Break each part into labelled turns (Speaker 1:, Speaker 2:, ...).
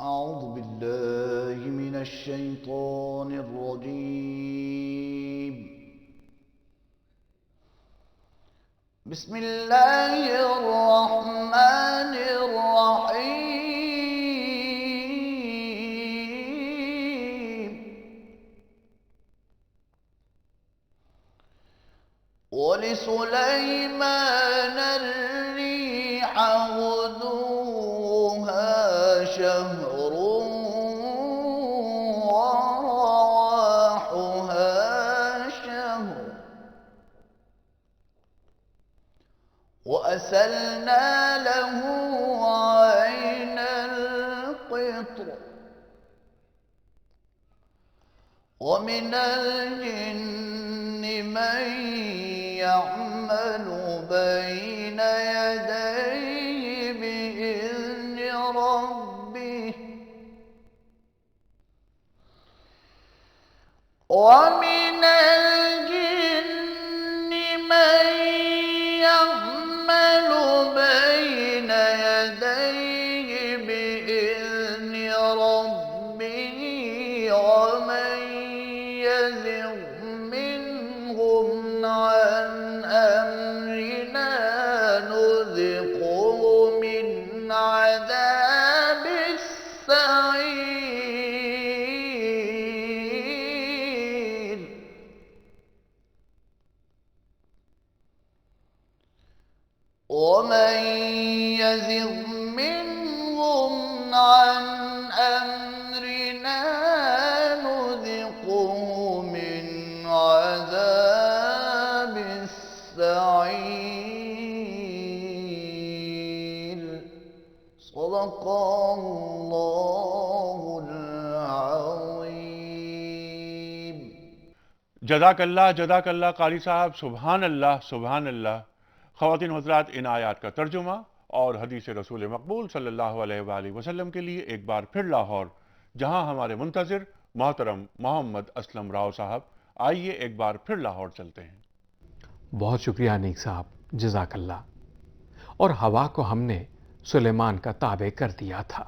Speaker 1: أعوذ بالله من الشيطان الرجيم. بسم الله الرحمن الرحيم. ولسليمان الريح غدوها شهر ورواحها شهر وأسلنا له عين القطر ومن الجن من يعمل بين يديه بإذن ربه ومن الجن من يعمل بين يديه بإذن ربه ومن يزغ منهم عن أمرنا نذقه من عذاب السعير. ومن يزغ منهم عن أمرنا نذقه من عذاب السعير. صدق الله العظيم.
Speaker 2: جزاک اللہ قاری صاحب، سبحان اللہ۔ خواتین و حضرات، ان آیات کا ترجمہ اور حدیث رسول مقبول صلی اللہ علیہ وآلہ وسلم کے لیے ایک بار پھر لاہور، جہاں ہمارے منتظر محترم محمد اسلم راؤ صاحب، آئیے ایک بار پھر لاہور چلتے ہیں۔
Speaker 3: بہت شکریہ انیق صاحب، جزاک اللہ۔ اور ہوا کو ہم نے سلیمان کا تابع کر دیا تھا۔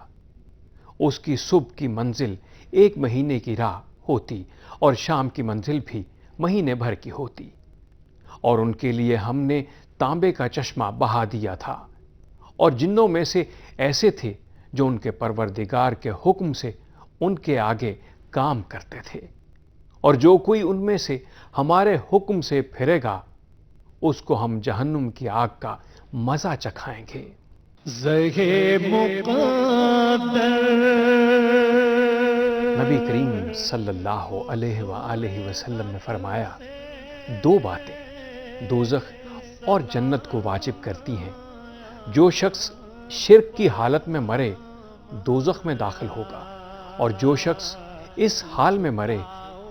Speaker 3: اس کی صبح کی منزل 1 مہینے کی راہ ہوتی اور شام کی منزل بھی مہینے بھر کی ہوتی، اور ان کے لیے ہم نے تانبے کا چشمہ بہا دیا تھا، اور جنوں میں سے ایسے تھے جو ان کے پروردگار کے حکم سے ان کے آگے کام کرتے تھے، اور جو کوئی ان میں سے ہمارے حکم سے پھرے گا اس کو ہم جہنم کی آگ کا مزہ چکھائیں گے۔ نبی کریم صلی اللہ علیہ وآلہ وسلم نے فرمایا، 2 باتیں دوزخ اور جنت کو واجب کرتی ہیں۔ جو شخص شرک کی حالت میں مرے دوزخ میں داخل ہوگا، اور جو شخص اس حال میں مرے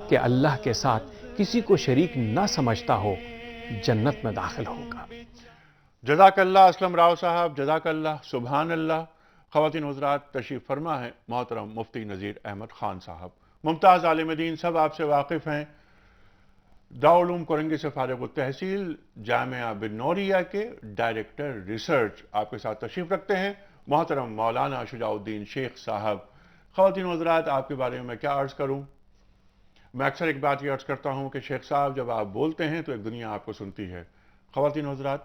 Speaker 3: کہ اللہ کے ساتھ کسی کو شریک نہ سمجھتا ہو جنت میں داخل ہوگا۔
Speaker 2: جزاک اللہ اسلم راؤ صاحب، جزاک اللہ، سبحان اللہ۔ خواتین و حضرات، تشریف فرما ہے محترم مفتی نذیر احمد خان صاحب، ممتاز عالم دین، سب آپ سے واقف ہیں، دارالعلوم کورنگی سے فارغ التحصیل، جامعہ بن نوریہ کے ڈائریکٹر ریسرچ آپ کے ساتھ تشریف رکھتے ہیں محترم مولانا شجاع الدین شیخ صاحب۔ خواتین و حضرات، آپ کے بارے میں کیا عرض کروں؟ میں اکثر ایک بات یہ عرض کرتا ہوں کہ شیخ صاحب جب آپ بولتے ہیں تو ایک دنیا آپ کو سنتی ہے۔ خواتین و حضرات،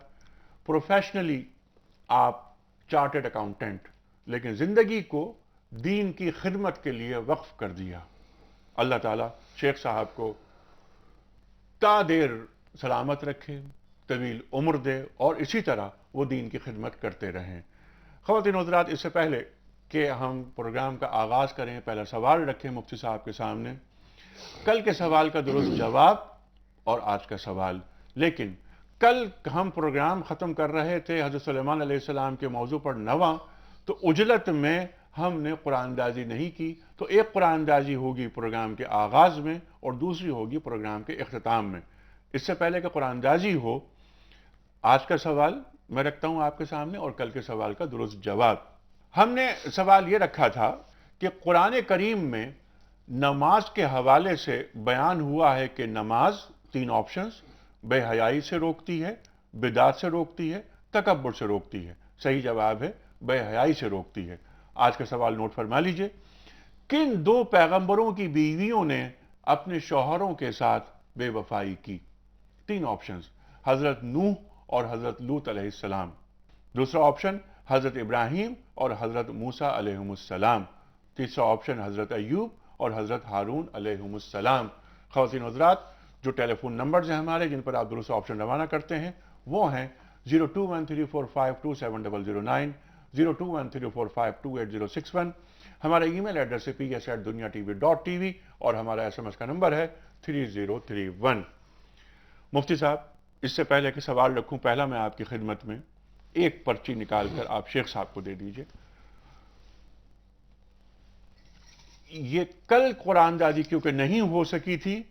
Speaker 2: پروفیشنلی آپ چارٹرڈ اکاؤنٹنٹ، لیکن زندگی کو دین کی خدمت کے لیے وقف کر دیا۔ اللہ تعالیٰ شیخ صاحب کو تا دیر سلامت رکھے، طویل عمر دے، اور اسی طرح وہ دین کی خدمت کرتے رہیں۔ خواتین و حضرات، اس سے پہلے کہ ہم پروگرام کا آغاز کریں، پہلا سوال رکھیں مفتی صاحب کے سامنے، کل کے سوال کا درست جواب اور آج کا سوال۔ لیکن کل ہم پروگرام ختم کر رہے تھے حضرت سلیمان علیہ السلام کے موضوع پر 9، تو عجلت میں ہم نے قرآن اندازی نہیں کی، تو ایک قرآن اندازی ہوگی پروگرام کے آغاز میں اور دوسری ہوگی پروگرام کے اختتام میں۔ اس سے پہلے کہ قرآن اندازی ہو، آج کا سوال میں رکھتا ہوں آپ کے سامنے اور کل کے سوال کا درست جواب۔ ہم نے سوال یہ رکھا تھا کہ قرآن کریم میں نماز کے حوالے سے بیان ہوا ہے کہ نماز 3 آپشنز، بے حیائی سے روکتی ہے، بدعت سے روکتی ہے، تکبر سے روکتی ہے۔ صحیح جواب ہے بے حیائی سے روکتی ہے۔ آج کا سوال نوٹ فرما لیجئے، کن 2 پیغمبروں کی بیویوں نے اپنے شوہروں کے ساتھ بے وفائی کی؟ 3 آپشنز، حضرت نوح اور حضرت لوط علیہ السلام، دوسرا آپشن حضرت ابراہیم اور حضرت موسیٰ علیہ السلام، تیسرا آپشن حضرت ایوب اور حضرت ہارون علیہ السلام۔ خواتین و حضرات، جو ٹیلی فون نمبرز ہیں ہمارے جن پر آپ درست آپشن روانہ کرتے ہیں وہ ہیں 0213452709، 021345286061، ہمارا ای میل ایڈریس ہے ps@duniatv.tv اور ہمارا SMS کا نمبر ہے 3031۔ مفتی صاحب، اس سے پہلے کہ سوال رکھوں، پہلا میں آپ کی خدمت میں ایک پرچی نکال کر آپ شیخ صاحب کو دے دیجئے۔ یہ کل قرآن اندازی کیونکہ نہیں ہو سکی تھی،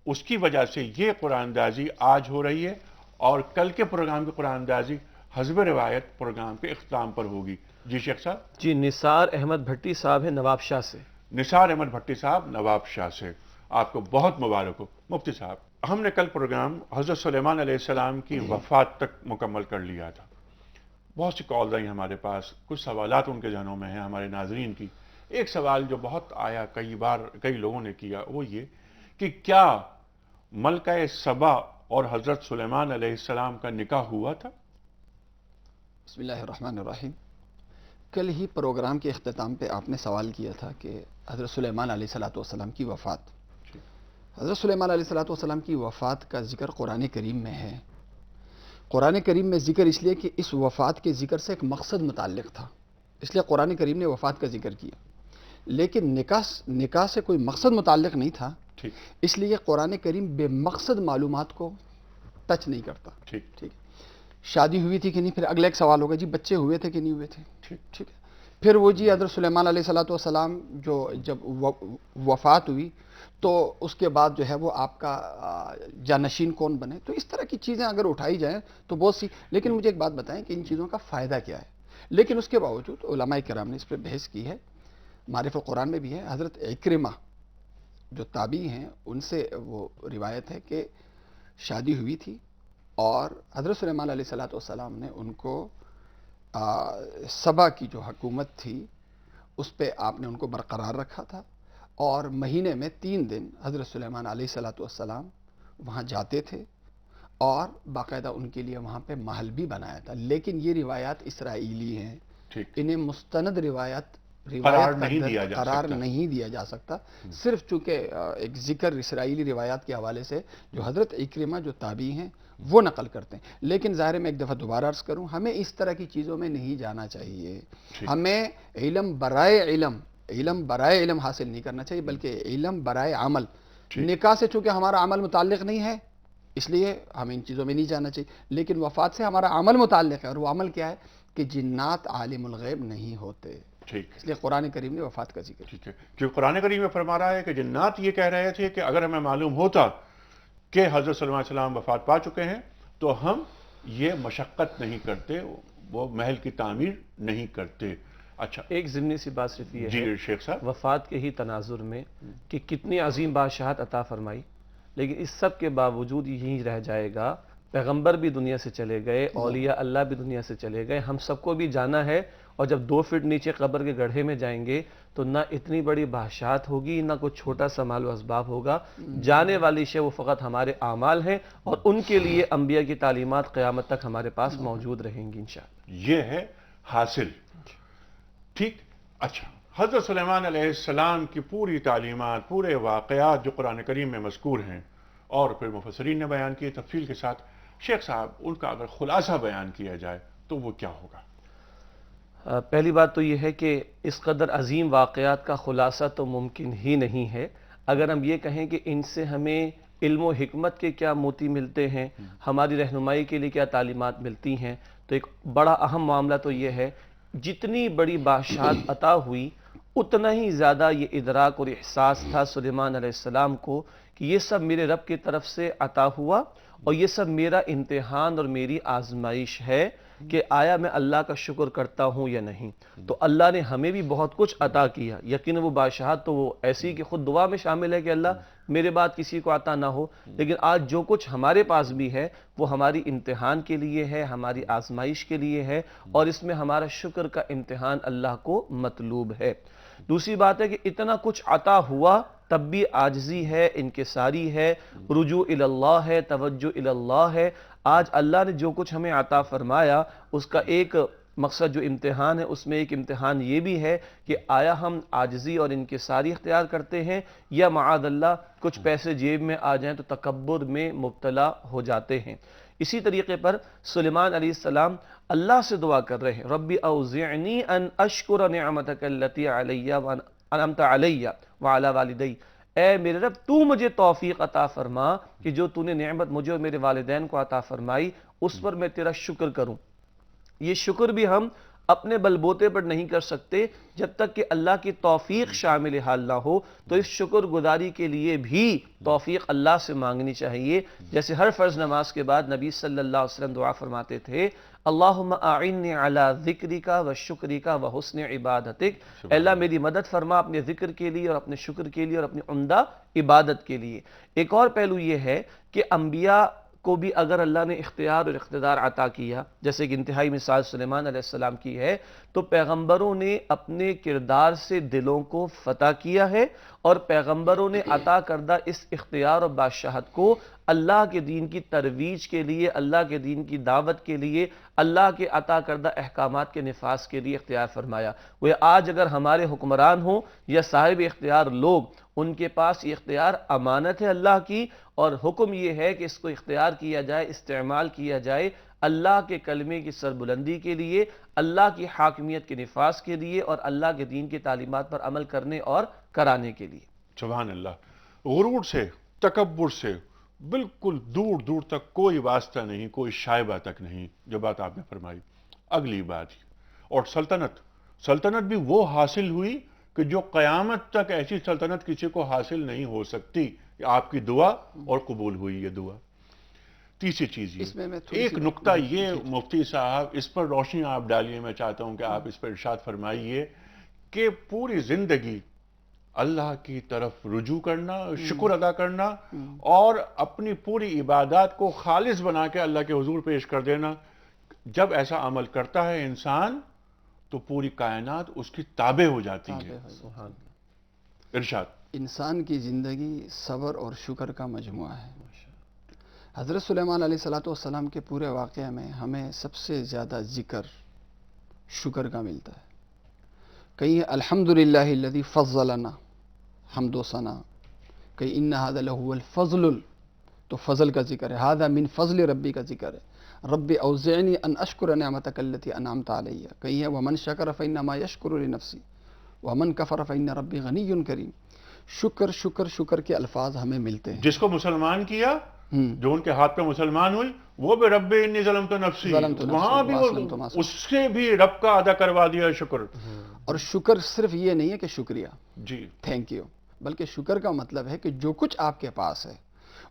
Speaker 2: اس کی وجہ سے یہ قرآن اندازی آج ہو رہی ہے، اور کل کے پروگرام کی قرآن اندازی حسب روایت پروگرام کے اختتام پر ہوگی۔ جی شیخ صاحب۔
Speaker 4: جی، نثار احمد بھٹی صاحب ہیں نواب شاہ سے۔
Speaker 2: نثار احمد بھٹی صاحب نواب شاہ سے، آپ کو بہت مبارک ہو۔ مفتی صاحب، ہم نے کل پروگرام حضرت سلیمان علیہ السلام کی وفات تک مکمل کر لیا تھا۔ بہت سی کالز آئی ہمارے پاس، کچھ سوالات ان کے ذہنوں میں ہیں ہمارے ناظرین کی۔ ایک سوال جو بہت آیا، کئی بار کئی لوگوں نے کیا، وہ یہ کہ کیا ملکہ سبا اور حضرت سلیمان علیہ السلام کا نکاح ہوا تھا؟
Speaker 5: بسم اللہ الرحمن الرحیم۔ کل ہی پروگرام کے اختتام پہ آپ نے سوال کیا تھا کہ حضرت سلیمان علیہ السلام کی وفات، حضرت سلیمان علیہ السلام کی وفات کا ذکر قرآن کریم میں ہے۔ قرآن کریم میں ذکر اس لیے کہ اس وفات کے ذکر سے ایک مقصد متعلق تھا، اس لیے قرآن کریم نے وفات کا ذکر کیا، لیکن نکاح سے کوئی مقصد متعلق نہیں تھا، اس لیے قرآن کریم بے مقصد معلومات کو ٹچ نہیں کرتا۔ ٹھیک ہے، شادی ہوئی تھی کہ نہیں، پھر اگلا ایک سوال ہوگا جی بچے ہوئے تھے کہ نہیں ہوئے تھے، ٹھیک ہے، پھر وہ جی حضرت سلیمان علیہ السلام جو جب وفات ہوئی تو اس کے بعد جو ہے وہ آپ کا جانشین کون بنے. تو اس طرح کی چیزیں اگر اٹھائی جائیں تو بہت سی. لیکن مجھے ایک بات بتائیں کہ ان چیزوں کا فائدہ کیا ہے. لیکن اس کے باوجود علماء کرام نے اس پہ بحث کی ہے. معرف القرآن میں بھی ہے. حضرت اکرمہ جو تابعی ہیں ان سے وہ روایت ہے کہ شادی ہوئی تھی اور حضرت سلیمان علیہ السلام نے ان کو سبا کی جو حکومت تھی اس پہ آپ نے ان کو برقرار رکھا تھا اور مہینے میں 3 دن حضرت سلیمان علیہ السلام وہاں جاتے تھے اور باقاعدہ ان کے لیے وہاں پہ محل بھی بنایا تھا. لیکن یہ روایات اسرائیلی ہیں, انہیں مستند روایت
Speaker 2: قرار نہیں
Speaker 5: دیا جا سکتا. صرف چونکہ ایک ذکر اسرائیلی روایات کے حوالے سے جو حضرت اکرمہ جو تابعی ہیں وہ نقل کرتے ہیں. لیکن ظاہر میں ایک دفعہ دوبارہ عرض کروں, ہمیں اس طرح کی چیزوں میں نہیں جانا چاہیے. ہمیں علم برائے علم حاصل نہیں کرنا چاہیے بلکہ علم برائے عمل. نکاح سے چونکہ ہمارا عمل متعلق نہیں ہے اس لیے ہمیں ان چیزوں میں نہیں جانا چاہیے. لیکن وفات سے ہمارا عمل متعلق ہے اور وہ عمل کیا ہے کہ جنات عالم الغیب نہیں ہوتے. اس لیے قرآن کریم نے وفات کا ذکر.
Speaker 2: ٹھیک ہے, کیونکہ قرآن کریم میں فرما رہا ہے کہ جنات یہ کہہ رہے تھے کہ اگر ہمیں معلوم ہوتا کہ حضرت صلی اللہ علیہ وسلم وفات پا چکے ہیں تو ہم یہ مشقت نہیں کرتے, وہ محل کی تعمیر نہیں کرتے. اچھا,
Speaker 4: ایک ضمنی سی بات صرف یہ
Speaker 2: جی
Speaker 4: ہے
Speaker 2: شیخ صاحب,
Speaker 4: وفات کے ہی تناظر میں کہ کتنی عظیم بادشاہت عطا فرمائی, لیکن اس سب کے باوجود یہی رہ جائے گا. پیغمبر بھی دنیا سے چلے گئے, اولیاء اللہ بھی دنیا سے چلے گئے, ہم سب کو بھی جانا ہے. اور جب 2 فٹ نیچے قبر کے گڑھے میں جائیں گے تو نہ اتنی بڑی بادشاہت ہوگی نہ کوئی چھوٹا سا مال و اسباب ہوگا. جانے والی شے وہ فقط ہمارے اعمال ہیں اور ان کے لیے انبیاء کی تعلیمات قیامت تک ہمارے پاس موجود رہیں گی انشاءاللہ.
Speaker 2: یہ ہے حاصل. ٹھیک. اچھا, حضرت سلیمان علیہ السلام کی پوری تعلیمات, پورے واقعات جو قرآن کریم میں مذکور ہیں اور پھر مفسرین نے بیان کیے تفصیل کے ساتھ, شیخ صاحب ان کا اگر خلاصہ بیان کیا جائے تو وہ کیا ہوگا؟
Speaker 4: پہلی بات تو یہ ہے کہ اس قدر عظیم واقعات کا خلاصہ تو ممکن ہی نہیں ہے. اگر ہم یہ کہیں کہ ان سے ہمیں علم و حکمت کے کیا موتی ملتے ہیں, ہماری رہنمائی کے لیے کیا تعلیمات ملتی ہیں, تو ایک بڑا اہم معاملہ تو یہ ہے جتنی بڑی بادشاہت عطا ہوئی اتنا ہی زیادہ یہ ادراک اور احساس تھا سلیمان علیہ السلام کو کہ یہ سب میرے رب کی طرف سے عطا ہوا اور یہ سب میرا امتحان اور میری آزمائش ہے کہ آیا میں اللہ کا شکر کرتا ہوں یا نہیں. تو اللہ نے ہمیں بھی بہت کچھ عطا کیا. یقین وہ بادشاہت تو وہ ایسی کہ خود دعا میں شامل ہے کہ اللہ میرے بعد کسی کو عطا نہ ہو, لیکن آج جو کچھ ہمارے پاس بھی ہے وہ ہماری امتحان کے لیے ہے, ہماری آزمائش کے لیے ہے اور اس میں ہمارا شکر کا امتحان اللہ کو مطلوب ہے. دوسری بات ہے کہ اتنا کچھ عطا ہوا تب بھی عاجزی ہے, انکساری ہے, رجوع اللہ ہے, توجہ اللہ ہے. آج اللہ نے جو کچھ ہمیں عطا فرمایا اس کا ایک مقصد جو امتحان ہے اس میں ایک امتحان یہ بھی ہے کہ آیا ہم عاجزی اور انکساری اختیار کرتے ہیں یا معاذ اللہ کچھ پیسے جیب میں آ جائیں تو تکبر میں مبتلا ہو جاتے ہیں. اسی طریقے پر سلیمان علیہ السلام اللہ سے دعا کر رہے ہیں, ربی اوزعنی ان اشکر نعمتک التی علی وانعمت علی وعلی والدی, اے میرے رب تو مجھے توفیق عطا فرما کہ جو تو نے نعمت مجھے اور میرے والدین کو عطا فرمائی اس پر میں تیرا شکر کروں. یہ شکر بھی ہم اپنے بلبوتے پر نہیں کر سکتے جب تک کہ اللہ کی توفیق شامل حال نہ ہو. تو اس شکر گزاری کے لیے بھی توفیق اللہ سے مانگنی چاہیے. جیسے ہر فرض نماز کے بعد نبی صلی اللہ علیہ وسلم دعا فرماتے تھے, اللہم اعنی علی ذکرک و شکرک و حسن عبادتک, اللہ میری مدد فرما اپنے ذکر کے لیے اور اپنے شکر کے لیے اور اپنی عمدہ عبادت کے لیے. ایک اور پہلو یہ ہے کہ انبیاء کو بھی اگر اللہ نے اختیار اور اقتدار عطا کیا, جیسے کہ انتہائی مثال سلیمان علیہ السلام کی ہے, تو پیغمبروں نے اپنے کردار سے دلوں کو فتح کیا ہے اور پیغمبروں نے عطا کردہ اس اختیار اور بادشاہت کو اللہ کے دین کی ترویج کے لیے, اللہ کے دین کی دعوت کے لیے, اللہ کے عطا کردہ احکامات کے نفاذ کے لیے اختیار فرمایا. وہ آج اگر ہمارے حکمران ہوں یا صاحب اختیار لوگ, ان کے پاس یہ اختیار امانت ہے اللہ کی اور حکم یہ ہے کہ اس کو اختیار کیا جائے, استعمال کیا جائے اللہ کے کلمے کی سربلندی کے لیے, اللہ کی حاکمیت کے نفاذ کے لیے اور اللہ کے دین کی تعلیمات پر عمل کرنے اور کرانے کے لیے.
Speaker 2: سبحان اللہ. غرور سے, تکبر سے بالکل دور دور تک کوئی واسطہ نہیں, کوئی شائبہ تک نہیں, جو بات آپ نے فرمائی. اگلی بات, اور سلطنت سلطنت بھی وہ حاصل ہوئی کہ جو قیامت تک ایسی سلطنت کسی کو حاصل نہیں ہو سکتی. آپ کی دعا اور قبول ہوئی یہ دعا. تیسری چیز
Speaker 5: اس میں
Speaker 2: یہ
Speaker 5: میں تھوڑی
Speaker 2: ایک
Speaker 5: سی
Speaker 2: نقطہ یہ مفتی صاحب اس پر روشنی آپ ڈالیے، میں چاہتا ہوں کہ آپ اس پر ارشاد فرمائیے کہ پوری زندگی اللہ کی طرف رجوع کرنا، شکر ادا کرنا اور اپنی پوری عبادات کو خالص بنا کے اللہ کے حضور پیش کر دینا. جب ایسا عمل کرتا ہے انسان تو پوری کائنات اس کی تابع ہو جاتی ہے. ارشاد.
Speaker 5: انسان کی زندگی صبر اور شکر کا مجموعہ ہے. حضرت سلیمان علیہ الصلوۃ والسلام کے پورے واقعہ میں ہمیں سب سے زیادہ ذکر شکر کا ملتا ہے. کہیں الحمدللہ الذی فضلنا، حمد و ثنا. کہیں ان ھذا لہو الفضل، تو فضل کا ذکر ہے. ھذا من فضل ربی کا ذکر ہے. رب اوزعنی ان اشکر نعمتک التی انعمت علیہ. کہیں ہے ومن شکر فانما یشکر لنفسہ ومن کفر فان ربی غنی کریم. شکر شکر شکر کے الفاظ ہمیں ملتے ہیں.
Speaker 2: جس کو مسلمان کیا، جو ان کے ہاتھ پہ مسلمان ہوئی، وہ بھی رب انی ظلمت نفسی، وہاں بھی اس سے بھی رب کا ادا کروا دیا شکر.
Speaker 5: اور شکر صرف یہ نہیں ہے کہ شکریہ،
Speaker 2: جی
Speaker 5: تھینک یو، بلکہ شکر کا مطلب ہے کہ جو کچھ آپ کے پاس ہے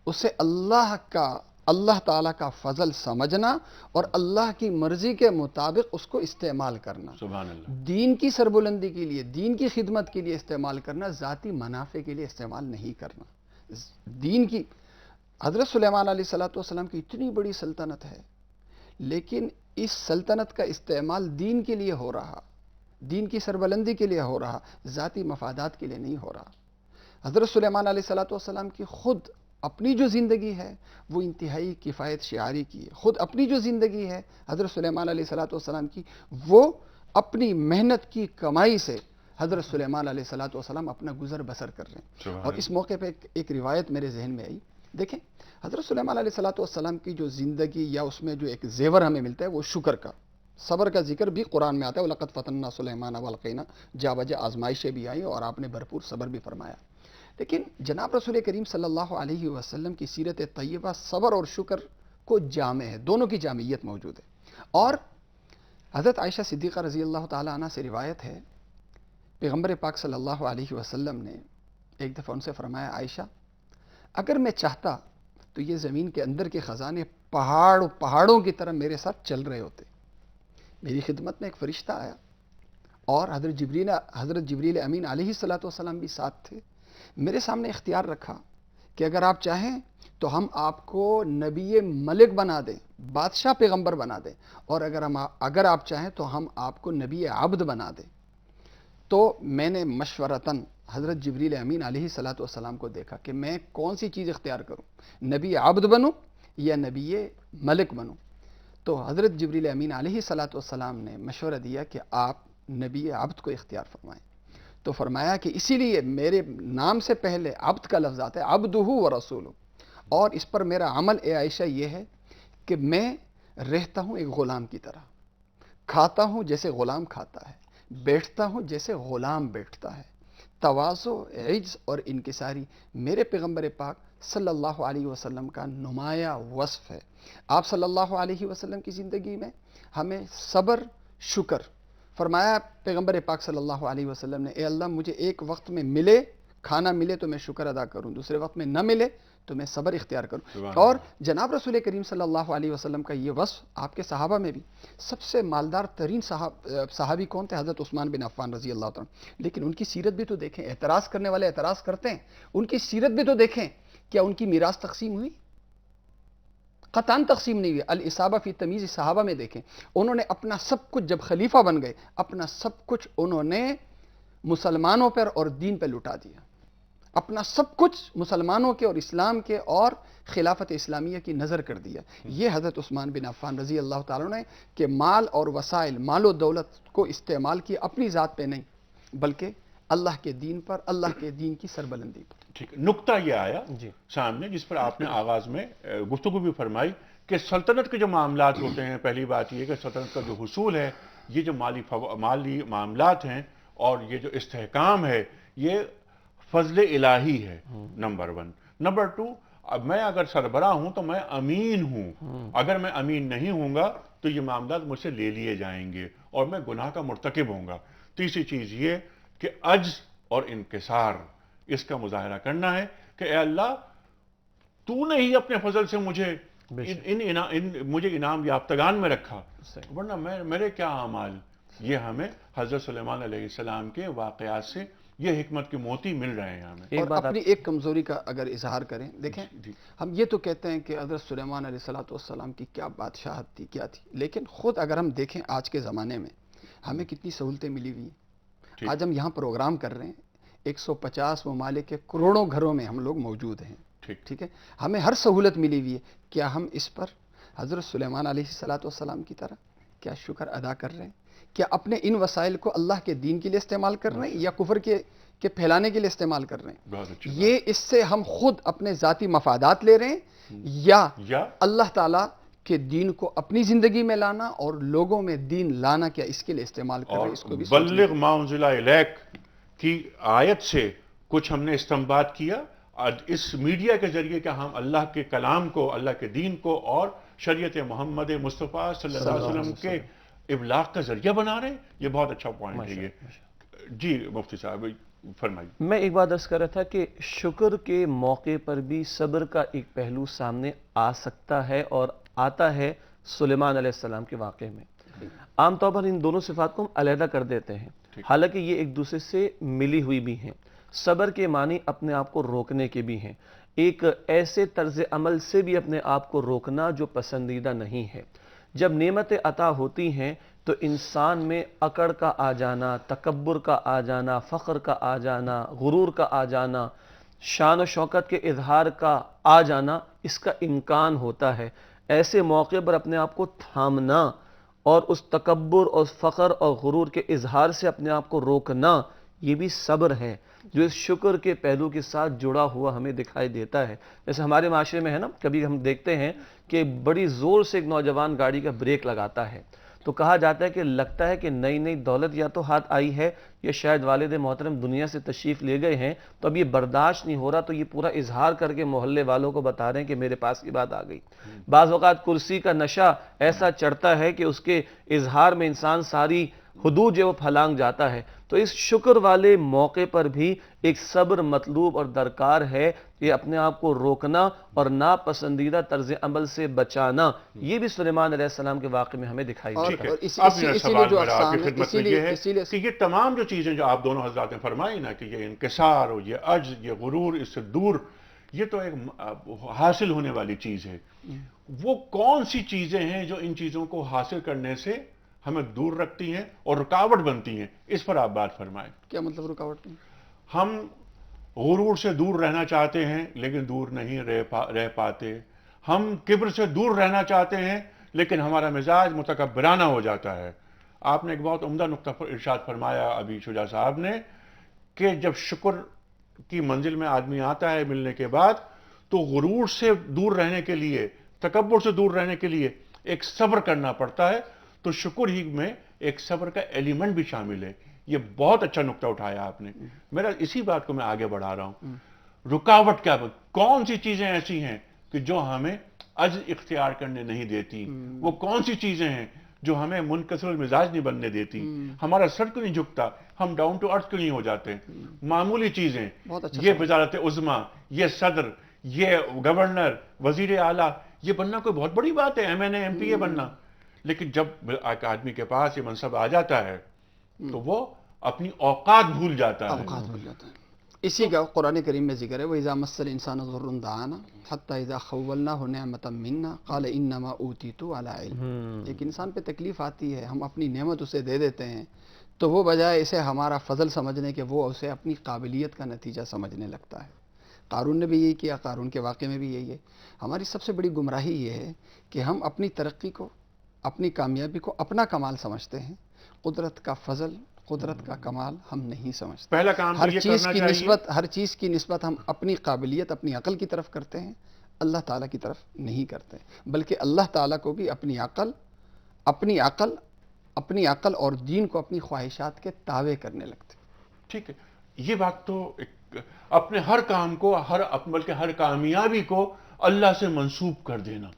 Speaker 5: اسے اللہ تعالیٰ کا فضل سمجھنا اور اللہ کی مرضی کے مطابق اس کو استعمال کرنا.
Speaker 2: سبحان اللہ.
Speaker 5: دین کی سربلندی کے لیے، دین کی خدمت کے لیے استعمال کرنا، ذاتی منافع کے لیے استعمال نہیں کرنا. دین کی حضرت سلیمان علیہ الصلوۃ والسلام کی اتنی بڑی سلطنت ہے، لیکن اس سلطنت کا استعمال دین کے لیے ہو رہا، دین کی سربلندی کے لیے ہو رہا، ذاتی مفادات کے لیے نہیں ہو رہا. حضرت سلیمان علیہ الصلوۃ والسلام کی خود اپنی جو زندگی ہے وہ انتہائی کفایت شعاری کی ہے. خود اپنی جو زندگی ہے حضرت سلیمان علیہ الصلوۃ والسلام کی، وہ اپنی محنت کی کمائی سے حضرت سلیمان علیہ الصلوۃ والسلام اپنا گزر بسر کر رہے ہیں. اور اس موقع پہ ایک روایت میرے ذہن میں آئی. دیکھیں حضرت سلیمان علیہ الصلوۃ والسلام کی جو زندگی یا اس میں جو ایک زیور ہمیں ملتا ہے وہ شکر کا، صبر کا ذکر بھی قرآن میں آتا ہے. وَلَقَدْ فَتَنَّا سُلَيْمَانَ وَأَلْقَيْنَا، جا بجا آزمائشیں بھی آئیں اور آپ نے بھرپور صبر بھی فرمایا. لیکن جناب رسول کریم صلی اللہ علیہ وسلم کی سیرت طیبہ صبر اور شکر کو جامع ہے، دونوں کی جامعیت موجود ہے. اور حضرت عائشہ صدیقہ رضی اللہ تعالی عنہ سے روایت ہے، پیغمبر پاک صلی اللہ علیہ وسلم نے ایک دفعہ ان سے فرمایا، عائشہ اگر میں چاہتا تو یہ زمین کے اندر کے خزانے پہاڑوں کی طرح میرے ساتھ چل رہے ہوتے. میری خدمت میں ایک فرشتہ آیا اور حضرت جبریل امین علیہ الصلوۃ والسلام بھی ساتھ تھے. میرے سامنے اختیار رکھا کہ اگر آپ چاہیں تو ہم آپ کو نبی ملک بنا دیں، بادشاہ پیغمبر بنا دیں، اور اگر آپ چاہیں تو ہم آپ کو نبی عبد بنا دیں. تو میں نے مشورتاً حضرت جبریل امین علیہ الصلوۃ والسلام کو دیکھا کہ میں کون سی چیز اختیار کروں، نبی عبد بنوں یا نبی ملک بنوں. تو حضرت جبریل امین علیہ الصلوۃ والسلام نے مشورہ دیا کہ آپ نبی عبد کو اختیار فرمائیں. تو فرمایا کہ اسی لیے میرے نام سے پہلے عبد کا لفظ آتا ہے، عبدہ و رسولہ. اور اس پر میرا عمل اے عائشہ یہ ہے کہ میں رہتا ہوں ایک غلام کی طرح، کھاتا ہوں جیسے غلام کھاتا ہے، بیٹھتا ہوں جیسے غلام بیٹھتا ہے. تواضع، عجز اور انکساری میرے پیغمبر پاک صلی اللہ علیہ وسلم کا نمایاں وصف ہے. آپ صلی اللہ علیہ وسلم کی زندگی میں ہمیں صبر، شکر فرمایا. پیغمبر پاک صلی اللہ علیہ وسلم نے، اے اللہ مجھے ایک وقت میں ملے، کھانا ملے تو میں شکر ادا کروں، دوسرے وقت میں نہ ملے تو میں صبر اختیار کروں. اور جناب رسول کریم صلی اللہ علیہ وسلم کا یہ وصف آپ کے صحابہ میں بھی، سب سے مالدار ترین صحابی کون تھے؟ حضرت عثمان بن عفان رضی اللہ عنہ. لیکن ان کی سیرت بھی تو دیکھیں. اعتراض کرنے والے اعتراض کرتے ہیں، ان کی سیرت بھی تو دیکھیں. کیا ان کی میراث تقسیم ہوئی؟ قطعاً تقسیم نہیں ہوئی. الاصابہ فی تمیز صحابہ میں دیکھیں، انہوں نے اپنا سب کچھ، جب خلیفہ بن گئے، اپنا سب کچھ انہوں نے مسلمانوں پر اور دین پہ لٹا دیا. اپنا سب کچھ مسلمانوں کے اور اسلام کے اور خلافت اسلامیہ کی نظر کر دیا. یہ حضرت عثمان بن عفان رضی اللہ تعالیٰ نے کہ مال اور وسائل، مال و دولت کو استعمال کیا اپنی ذات پہ نہیں، بلکہ اللہ کے دین پر، اللہ کے دین کی سربلندی پر.
Speaker 2: ٹھیک، نقطہ یہ آیا سامنے جس پر آپ نے آغاز میں گفتگو بھی فرمائی کہ سلطنت کے جو معاملات ہوتے ہیں، پہلی بات یہ کہ سلطنت کا جو حصول ہے، یہ جو مالی معاملات ہیں اور یہ جو استحکام ہے، یہ فضل الہی ہے، نمبر 1. نمبر 2، اب میں اگر سربراہ ہوں تو میں امین ہوں. اگر میں امین نہیں ہوں گا تو یہ معاملات مجھ سے لے لیے جائیں گے اور میں گناہ کا مرتکب ہوں گا. تیسری چیز یہ کہ عجز اور انکسار، اس کا مظاہرہ کرنا ہے کہ اے اللہ تو نے ہی اپنے فضل سے مجھے مجھے انعام یافتگان میں رکھا، ورنہ میرے کیا اعمال. یہ ہمیں حضرت سلیمان علیہ السلام کے واقعات سے یہ حکمت کے موتی مل رہے ہیں ہمیں.
Speaker 5: اور اپنی ایک کمزوری کا اگر اظہار کریں، دیکھیں ہم یہ تو کہتے ہیں کہ حضرت سلیمان علیہ السلام کی کیا بادشاہت تھی، کیا تھی، لیکن خود اگر ہم دیکھیں آج کے زمانے میں ہمیں کتنی سہولتیں ملی ہوئی ہیں. آج ہم یہاں پروگرام کر رہے ہیں، 150 ممالک کے کروڑوں گھروں میں ہم لوگ موجود ہیں. ٹھیک ہے، ہمیں ہر سہولت ملی ہوئی ہے. کیا ہم اس پر حضرت سلیمان علیہ السلام کی طرح کیا شکر ادا کر رہے ہیں؟ کیا اپنے ان وسائل کو اللہ کے دین کے لیے استعمال کر رہے ہیں یا کفر کے پھیلانے کے لیے استعمال کر رہے ہیں؟ یہ اس سے ہم خود اپنے ذاتی مفادات لے رہے ہیں یا اللہ تعالیٰ کہ دین کو اپنی زندگی میں لانا اور لوگوں میں دین لانا کیا اس کے لیے استعمال کر رہے ہیں؟ اس کو بھی
Speaker 2: بلغ ما انزل الیک کی آیت سے کچھ ہم نے استنباط کیا، اس میڈیا کے ذریعے کہ ہم اللہ کے کلام کو، اللہ کے دین کو اور شریعت محمد مصطفیٰ صلی اللہ علیہ وسلم کے ابلاغ کا ذریعہ بنا رہے ہیں. یہ بہت اچھا پوائنٹ ہے یہ. جی مفتی صاحب فرمائیے.
Speaker 4: میں ایک بات عرض کر رہا تھا کہ شکر کے موقع پر بھی صبر کا ایک پہلو سامنے آ سکتا ہے اور آتا ہے سلیمان علیہ السلام کے واقعے میں. عام طور پر ان دونوں صفات کو ہم علیحدہ کر دیتے ہیں، حالانکہ یہ ایک دوسرے سے ملی ہوئی بھی ہیں. صبر کے معنی اپنے آپ کو روکنے کے بھی ہیں، ایک ایسے طرز عمل سے بھی اپنے آپ کو روکنا جو پسندیدہ نہیں ہے. جب نعمتیں عطا ہوتی ہیں تو انسان میں اکڑ کا آ جانا، تکبر کا آ جانا، فخر کا آ جانا، غرور کا آ جانا، شان و شوکت کے اظہار کا آ جانا، اس کا امکان ہوتا ہے. ایسے موقع پر اپنے آپ کو تھامنا اور اس تکبر اور فخر اور غرور کے اظہار سے اپنے آپ کو روکنا، یہ بھی صبر ہے جو اس شکر کے پہلو کے ساتھ جڑا ہوا ہمیں دکھائی دیتا ہے. جیسے ہمارے معاشرے میں ہے نا، کبھی ہم دیکھتے ہیں کہ بڑی زور سے ایک نوجوان گاڑی کا بریک لگاتا ہے تو کہا جاتا ہے کہ لگتا ہے کہ نئی نئی دولت یا تو ہاتھ آئی ہے یا شاید والد محترم دنیا سے تشریف لے گئے ہیں، تو اب یہ برداشت نہیں ہو رہا، تو یہ پورا اظہار کر کے محلے والوں کو بتا رہے ہیں کہ میرے پاس کی بات آ گئی. بعض اوقات کرسی کا نشہ ایسا چڑھتا ہے کہ اس کے اظہار میں انسان ساری حدود جو وہ پھلانگ جاتا ہے. تو اس شکر والے موقع پر بھی ایک صبر مطلوب اور درکار ہے، یہ اپنے آپ کو روکنا اور ناپسندیدہ طرز عمل سے بچانا. یہ بھی سلیمان علیہ السلام کے واقعے میں ہمیں دکھائی دیتا ہے.
Speaker 2: اب میرا سوال میرا آپ کی خدمت میں یہ ہے کہ یہ تمام جو چیزیں جو آپ دونوں حضرات نے فرمائی نا، کہ یہ انکسار اور یہ عجز، یہ غرور، اس سے دور، یہ تو ایک حاصل ہونے والی چیز ہے. وہ کون سی چیزیں ہیں جو ان چیزوں کو حاصل کرنے سے ہمیں دور رکھتی ہیں اور رکاوٹ بنتی ہیں؟ اس پر آپ بات فرمائیں.
Speaker 5: کیا مطلب رکاوٹ؟
Speaker 2: ہم غرور سے دور رہنا چاہتے ہیں لیکن دور نہیں رہ پاتے. ہم کبر سے دور رہنا چاہتے ہیں لیکن ہمارا مزاج متکبرانہ ہو جاتا ہے. آپ نے ایک بہت عمدہ نقطہ پر ارشاد فرمایا ابھی شجاع صاحب نے کہ جب شکر کی منزل میں آدمی آتا ہے ملنے کے بعد تو غرور سے دور رہنے کے لیے، تکبر سے دور رہنے کے لیے ایک صبر کرنا پڑتا ہے. تو شکر ہی میں ایک صبر کا ایلیمنٹ بھی شامل ہے. یہ بہت اچھا نقطہ اٹھایا آپ نے. میرا اسی بات کو میں آگے بڑھا رہا ہوں. رکاوٹ کیا، کون سی چیزیں ایسی ہیں کہ جو ہمیں عجز اختیار کرنے نہیں دیتی؟ وہ کون سی چیزیں ہیں جو ہمیں منکسر المزاج نہیں بننے دیتی؟ ہمارا سر کیوں نہیں جھکتا؟ ہم ڈاؤن ٹو ارتھ کیوں نہیں ہو جاتے؟ معمولی چیزیں، یہ وزارت عظمیٰ، یہ صدر، یہ گورنر، وزیر اعلیٰ، یہ بننا کوئی بہت بڑی بات ہے، ایم پی اے بننا. لیکن جب ایک آدمی کے پاس یہ منصب آ جاتا ہے تو وہ اپنی اوقات بھول جاتا ہے.
Speaker 5: اسی کا قرآن کریم میں ذکر ہے، وَإِذَا مَسَّ الْإِنسَانَ ضُرٌّ دَعَانَا حَتَّى إِذَا خَوَّلْنَاهُ نِعْمَةً مِنَّا قَالَ إِنَّمَا أُوتِيتُ عَلَىٰ عِلْمٍ. ایک انسان پہ تکلیف آتی ہے، ہم اپنی نعمت اسے دے دیتے ہیں تو وہ بجائے اسے ہمارا فضل سمجھنے کے وہ اسے اپنی قابلیت کا نتیجہ سمجھنے لگتا ہے. قارون نے بھی یہی کیا، قارون کے واقعے میں بھی یہی ہے. ہماری سب سے بڑی گمراہی یہ ہے کہ ہم اپنی ترقی کو، اپنی کامیابی کو اپنا کمال سمجھتے ہیں. قدرت کا فضل، قدرت کا کمال ہم نہیں سمجھتے.
Speaker 2: پہلا کام
Speaker 5: ہر چیز کی نسبت ہم اپنی قابلیت، اپنی عقل کی طرف کرتے ہیں، اللہ تعالیٰ کی طرف نہیں کرتے. بلکہ اللہ تعالیٰ کو بھی اپنی عقل اور دین کو اپنی خواہشات کے تابع کرنے لگتے.
Speaker 2: ٹھیک ہے، یہ بات تو اپنے ہر کام کو، بلکہ ہر کامیابی کو اللہ سے منسوب کر دینا،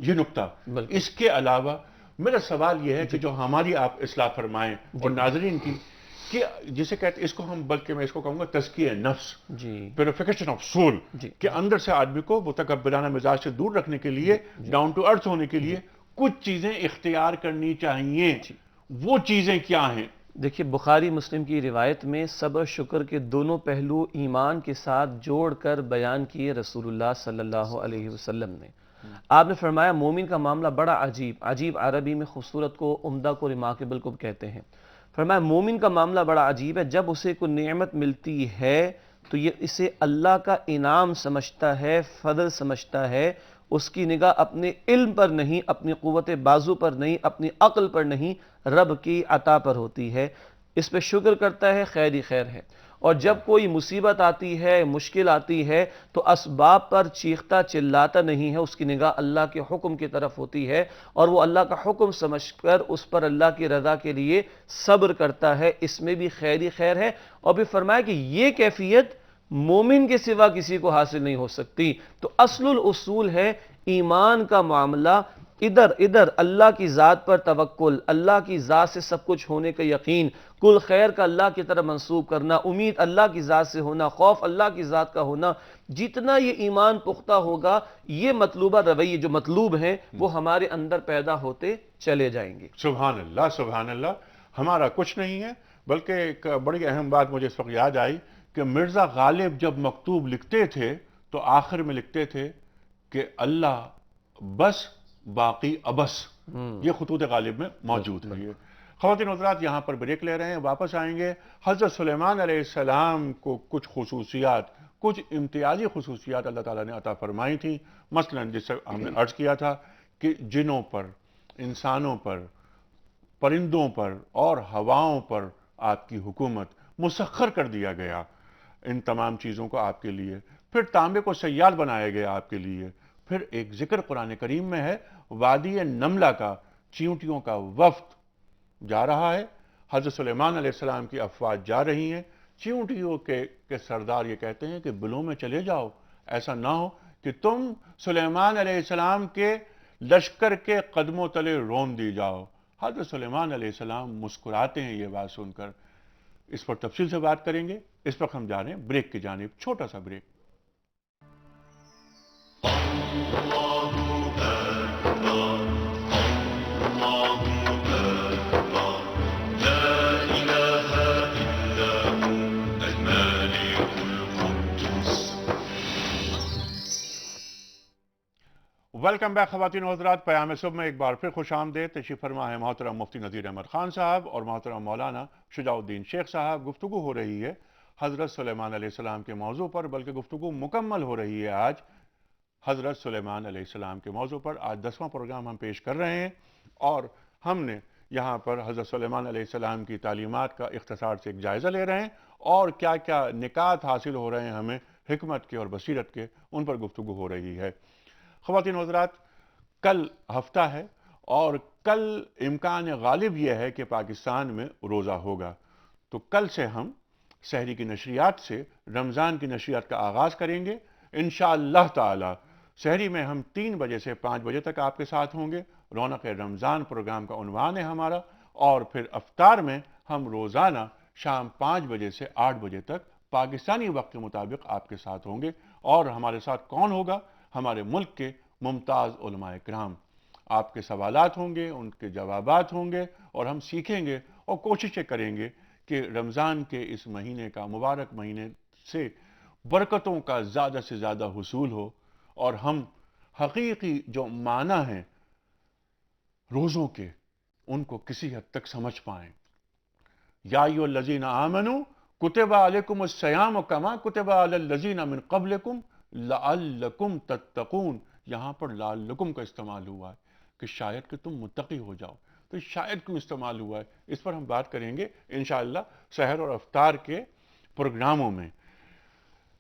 Speaker 2: یہ نقطہ. اس کے علاوہ میرا سوال یہ ہے کہ جو ہماری آپ اصلاح فرمائیں اور ناظرین کی، کہ جسے کہتے اس کو ہم بلکہ میں اس کو کہوں گا تزکیہ نفس،
Speaker 4: جی
Speaker 2: پیوریفیکیشن آف سول،
Speaker 4: جی
Speaker 2: کہ اندر سے آدمی کو متکبرانہ مزاج سے دور رکھنے کے لیے، ڈاؤن ٹو ارتھ ہونے کے لیے کچھ چیزیں اختیار کرنی چاہیے. وہ چیزیں کیا ہیں؟
Speaker 4: دیکھیے بخاری مسلم کی روایت میں صبر شکر کے دونوں پہلو ایمان کے ساتھ جوڑ کر بیان کیے رسول اللہ صلی اللہ علیہ وسلم نے. آپ نے فرمایا مومن کا معاملہ بڑا عجیب، عجیب عربی میں خوبصورت کو، عمدہ کو، ریمارکیبل کو کہتے ہیں. فرمایا مومن کا معاملہ بڑا عجیب ہے، جب اسے کوئی نعمت ملتی ہے تو یہ اسے اللہ کا انعام سمجھتا ہے، فضل سمجھتا ہے. اس کی نگاہ اپنے علم پر نہیں، اپنی قوت بازو پر نہیں، اپنی عقل پر نہیں، رب کی عطا پر ہوتی ہے. اس پہ شکر کرتا ہے، خیر ہی خیر ہے. اور جب کوئی مصیبت آتی ہے، مشکل آتی ہے تو اسباب پر چیختا چلاتا نہیں ہے، اس کی نگاہ اللہ کے حکم کی طرف ہوتی ہے اور وہ اللہ کا حکم سمجھ کر اس پر اللہ کی رضا کے لیے صبر کرتا ہے. اس میں بھی خیر ہی خیر ہے. اور بھی فرمایا کہ یہ کیفیت مومن کے سوا کسی کو حاصل نہیں ہو سکتی. تو اصل الاصول ہے ایمان کا معاملہ، ادھر اللہ کی ذات پر توکل، اللہ کی ذات سے سب کچھ ہونے کا یقین، کل خیر کا اللہ کی طرف منسوب کرنا، امید اللہ کی ذات سے ہونا، خوف اللہ کی ذات کا ہونا. جتنا یہ ایمان پختہ ہوگا یہ مطلوبہ رویے جو مطلوب ہیں وہ ہمارے اندر پیدا ہوتے چلے جائیں گے.
Speaker 2: سبحان اللہ، سبحان اللہ. ہمارا کچھ نہیں ہے، بلکہ ایک بڑی اہم بات مجھے اس وقت یاد آئی کہ مرزا غالب جب مکتوب لکھتے تھے تو آخر میں لکھتے تھے کہ اللہ بس باقی ابس. یہ خطوط غالب میں موجود ہے. یہ خواتین حضرات یہاں پر بریک لے رہے ہیں، واپس آئیں گے. حضرت سلیمان علیہ السلام کو کچھ خصوصیات، کچھ امتیازی خصوصیات اللہ تعالیٰ نے عطا فرمائی تھیں. مثلا جس سے ہم نے عرض کیا تھا کہ جنوں پر، انسانوں پر، پرندوں پر اور ہواؤں پر آپ کی حکومت مسخر کر دیا گیا ان تمام چیزوں کو آپ کے لیے. پھر تانبے کو سیال بنایا گیا آپ کے لیے. پھر ایک ذکر قرآن کریم میں ہے وادی نملہ کا، چیونٹیوں کا وفد جا رہا ہے. حضرت سلیمان علیہ السلام کی افواج جا رہی ہیں. چیونٹیوں کے سردار یہ کہتے ہیں کہ بلوں میں چلے جاؤ، ایسا نہ ہو کہ تم سلیمان علیہ السلام کے لشکر کے قدموں تلے رون دی جاؤ. حضرت سلیمان علیہ السلام مسکراتے ہیں یہ بات سن کر. اس پر تفصیل سے بات کریں گے. اس وقت ہم جا رہے ہیں بریک کی جانب، چھوٹا سا بریک. ویلکم بیک خواتین و حضرات. پیام صبح میں ایک بار پھر خوش آمدید. تشریف فرما ہے محترم مفتی نذیر احمد خان صاحب اور محترم مولانا شجاع الدین شیخ صاحب. گفتگو ہو رہی ہے حضرت سلیمان علیہ السلام کے موضوع پر، بلکہ گفتگو مکمل ہو رہی ہے آج حضرت سلیمان علیہ السلام کے موضوع پر. آج 10واں پروگرام ہم پیش کر رہے ہیں اور ہم نے یہاں پر حضرت سلیمان علیہ السلام کی تعلیمات کا اختصار سے ایک جائزہ لے رہے ہیں اور کیا کیا نکات حاصل ہو رہے ہیں ہمیں حکمت کے اور بصیرت کے، ان پر گفتگو ہو رہی ہے. خواتین و حضرات کل ہفتہ ہے اور کل امکان غالب یہ ہے کہ پاکستان میں روزہ ہوگا. تو کل سے ہم سحری کی نشریات سے رمضان کی نشریات کا آغاز کریں گے انشاءاللہ تعالی. سحری میں ہم 3 بجے سے 5 بجے تک آپ کے ساتھ ہوں گے. رونق رمضان پروگرام کا عنوان ہے ہمارا. اور پھر افطار میں ہم روزانہ شام 5 بجے سے 8 بجے تک پاکستانی وقت کے مطابق آپ کے ساتھ ہوں گے. اور ہمارے ساتھ کون ہوگا؟ ہمارے ملک کے ممتاز علماء کرام. آپ کے سوالات ہوں گے، ان کے جوابات ہوں گے اور ہم سیکھیں گے اور کوششیں کریں گے کہ رمضان کے اس مہینے کا، مبارک مہینے سے برکتوں کا زیادہ سے زیادہ حصول ہو اور ہم حقیقی جو معنی ہیں روزوں کے ان کو کسی حد تک سمجھ پائیں. یا ایھا الذین آمنوا کتب علیکم الصیام کما کتب علی الذین من قبلکم لعلکم تتقون. یہاں پر لعلکم کا استعمال ہوا ہے کہ شاید کہ تم متقی ہو جاؤ. تو شاید کیوں استعمال ہوا ہے اس پر ہم بات کریں گے انشاءاللہ سحر اور افطار کے پروگراموں میں.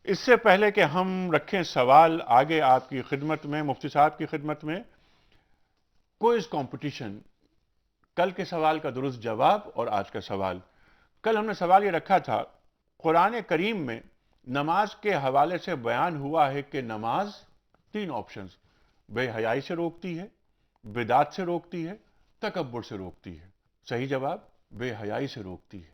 Speaker 2: اس سے پہلے کہ ہم رکھیں سوال آگے آپ کی خدمت میں، مفتی صاحب کی خدمت میں، کوئز کمپٹیشن، کل کے سوال کا درست جواب اور آج کا سوال. کل ہم نے سوال یہ رکھا تھا، قرآن کریم میں نماز کے حوالے سے بیان ہوا ہے کہ نماز 3 آپشنز، بے حیائی سے روکتی ہے، بدعت سے روکتی ہے، تکبر سے روکتی ہے. صحیح جواب بے حیائی سے روکتی ہے.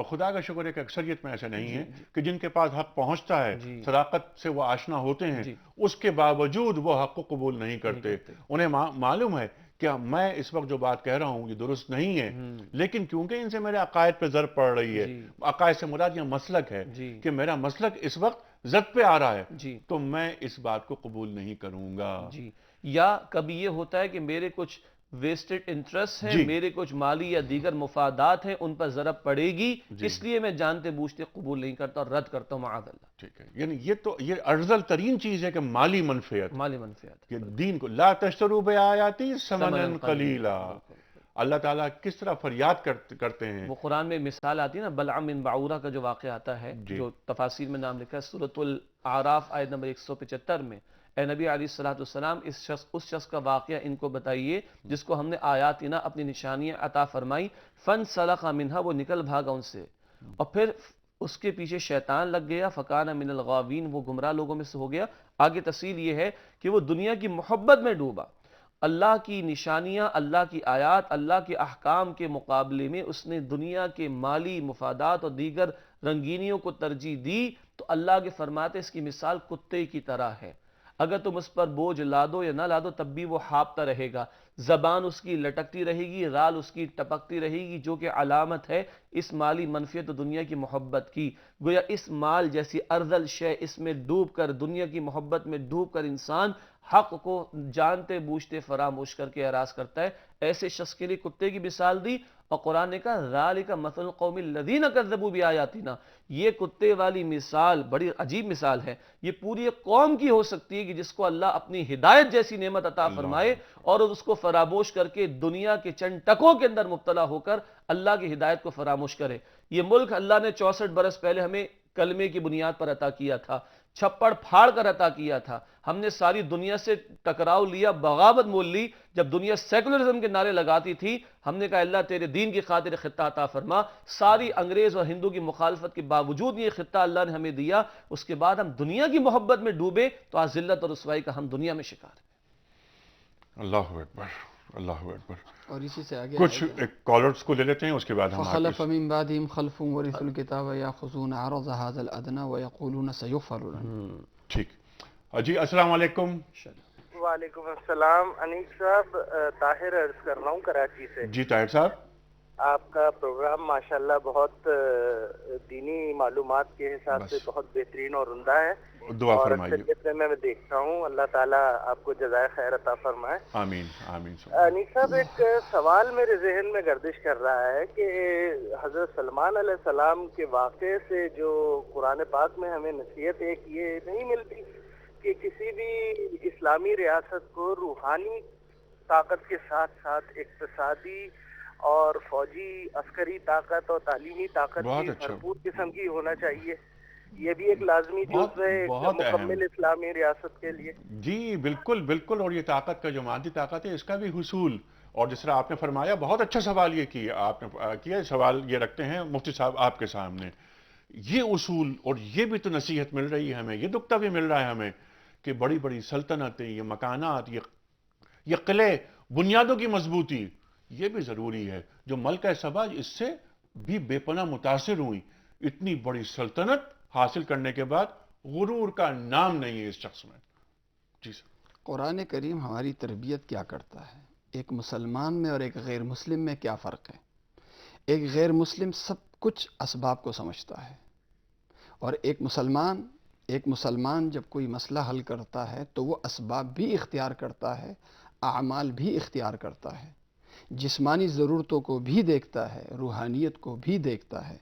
Speaker 2: اور خدا کا شکر ہے کہ اکثریت میں ایسا نہیں ہے کہ جن کے پاس حق پہنچتا ہے، صداقت سے وہ آشنا ہوتے ہیں، اس کے باوجود وہ حق کو قبول نہیں کرتے. انہیں معلوم ہے کہ میں اس وقت جو بات کہہ رہا ہوں یہ درست نہیں ہے، لیکن کیونکہ ان سے میرے عقائد پہ ضرب پڑ رہی ہے، عقائد سے مراد یہ مسلک ہے کہ میرا مسلک اس وقت زد پہ آ رہا ہے، تو میں اس بات کو قبول نہیں کروں گا.
Speaker 4: یا کبھی یہ ہوتا ہے کہ میرے کچھ ویسٹڈ انٹرسٹ ہیں، میرے کچھ مالی یا دیگر مفادات ہیں، ان پر ضرب پڑے گی، اس لیے میں جانتے بوجھتے قبول نہیں کرتا اور رد کرتا ہوں معاذ اللہ.
Speaker 2: ٹھیک ہے، یعنی یہ ارذل ترین چیز ہے کہ مالی منفعت،
Speaker 4: مالی منفعت،
Speaker 2: کہ دین کو لا تشتروا بآیاتی ثمنا قلیلا. اللہ تعالیٰ کس طرح فریاد کرتے ہیں. وہ
Speaker 4: قرآن میں مثال آتی ہے نا، بلعم بن بعورہ کا جو واقعہ آتا ہے، جو تفاسیر میں نام لکھا ہے سورۃ الاعراف آیت نمبر 175 میں. اے نبی علیہ السلام اس شخص کا واقعہ ان کو بتائیے جس کو ہم نے آیاتنا اپنی نشانیاں عطا فرمائی. فانسلخ منہا، وہ نکل بھاگا ان سے، اور پھر اس کے پیچھے شیطان لگ گیا. فکان من الغاوین، وہ گمراہ لوگوں میں سے ہو گیا. آگے تفصیل یہ ہے کہ وہ دنیا کی محبت میں ڈوبا. اللہ کی نشانیاں، اللہ کی آیات، اللہ کے احکام کے مقابلے میں اس نے دنیا کے مالی مفادات اور دیگر رنگینیوں کو ترجیح دی. تو اللہ کے فرماتے اس کی مثال کتے کی طرح ہے. اگر تم اس پر بوجھ لا دو یا نہ لا دو تب بھی وہ ہانپتا رہے گا، زبان اس کی لٹکتی رہے گی، رال اس کی ٹپکتی رہے گی، جو کہ علامت ہے اس مالی منفعت و دنیا کی محبت کی. گویا اس مال جیسی ارذل شے، اس میں ڈوب کر، دنیا کی محبت میں ڈوب کر انسان حق کو جانتے بوجھتے فراموش کر کے اعراض کرتا ہے. ایسے شخص کے لیے کتے کی مثال دی، اور قرآن نے کہا ذالک مثل القوم الذین کذبوا بآیاتنا. یہ کتے والی مثال بڑی عجیب مثال ہے. یہ پوری ایک قوم کی ہو سکتی ہے کہ جس کو اللہ اپنی ہدایت جیسی نعمت عطا فرمائے اور اس کو فراموش کر کے دنیا کے چند ٹکوں کے اندر مبتلا ہو کر اللہ کی ہدایت کو فراموش کرے. یہ ملک اللہ نے 64 برس پہلے ہمیں کلمے کی بنیاد پر عطا کیا تھا، چھپڑ پھاڑ کر عطا کیا تھا. ہم نے ساری دنیا سے ٹکراؤ لیا، بغاوت مول لی. جب دنیا سیکولرزم کے نعرے لگاتی تھی، ہم نے کہا اللہ تیرے دین کی خاطر خطہ عطا فرما. ساری انگریز اور ہندو کی مخالفت کے باوجود یہ خطہ اللہ نے ہمیں دیا. اس کے بعد ہم دنیا کی محبت میں ڈوبے تو آج ذلت اور رسوائی کا ہم دنیا میں شکار ہیں.
Speaker 2: اللہ اکبر، اللہ اکبر.
Speaker 5: اور اسی سے آگے
Speaker 2: کچھ ایک کالرز کو لے لیتے ہیں، اس کے بعد ہم
Speaker 5: فخلف من بعدهم خلف ورثوا الكتاب ياخذون عرض هذا الادنى ويقولون سيغفر لنا.
Speaker 2: ٹھیک جی، السلام علیکم.
Speaker 6: وعلیکم السلام. انیق صاحب، طاہر عرض کر رہا ہوں کراچی سے.
Speaker 2: جی طاہر صاحب،
Speaker 6: آپ کا پروگرام ماشاءاللہ بہت دینی معلومات کے حساب سے بہت بہترین اور عمدہ ہے.
Speaker 2: دعا
Speaker 6: اور
Speaker 2: فرمائیے.
Speaker 6: اکثریت میں دیکھتا ہوں. اللہ تعالیٰ آپ کو جزائے خیر عطا فرمائے.
Speaker 2: آمین آمین.
Speaker 6: انیق صاحب، ایک سوال میرے ذہن میں گردش کر رہا ہے کہ حضرت سلمان علیہ السلام کے واقعے سے جو قرآن پاک میں ہمیں نصیحت ایک یہ نہیں ملتی کہ کسی بھی اسلامی ریاست کو روحانی طاقت کے ساتھ ساتھ اقتصادی اور فوجی عسکری طاقت اور تعلیمی طاقت کی بھرپور قسم کی ہونا چاہیے. یہ بھی ایک لازمی جزو ہے مکمل اسلامی ریاست کے لیے.
Speaker 2: جی بالکل بالکل. اور یہ طاقت کا جو مادی طاقت ہے اس کا بھی حصول، اور جس طرح آپ نے فرمایا، بہت اچھا سوال یہ کیا آپ نے کیا. سوال یہ رکھتے ہیں مفتی صاحب آپ کے سامنے، یہ اصول اور یہ بھی تو نصیحت مل رہی ہے ہمیں، یہ نکتہ بھی مل رہا ہے ہمیں کہ بڑی بڑی سلطنتیں، یہ مکانات، یہ قلعے، بنیادوں کی مضبوطی، یہ بھی ضروری ہے. جو ملکہ سبا اس سے بھی بے پناہ متاثر ہوئی. اتنی بڑی سلطنت حاصل کرنے کے بعد غرور کا نام نہیں ہے اس شخص میں. جی سر.
Speaker 5: قرآن کریم ہماری تربیت کیا کرتا ہے؟ ایک مسلمان میں اور ایک غیر مسلم میں کیا فرق ہے؟ ایک غیر مسلم سب کچھ اسباب کو سمجھتا ہے، اور ایک مسلمان جب کوئی مسئلہ حل کرتا ہے تو وہ اسباب بھی اختیار کرتا ہے، اعمال بھی اختیار کرتا ہے، جسمانی ضرورتوں کو بھی دیکھتا ہے، روحانیت کو بھی دیکھتا ہے.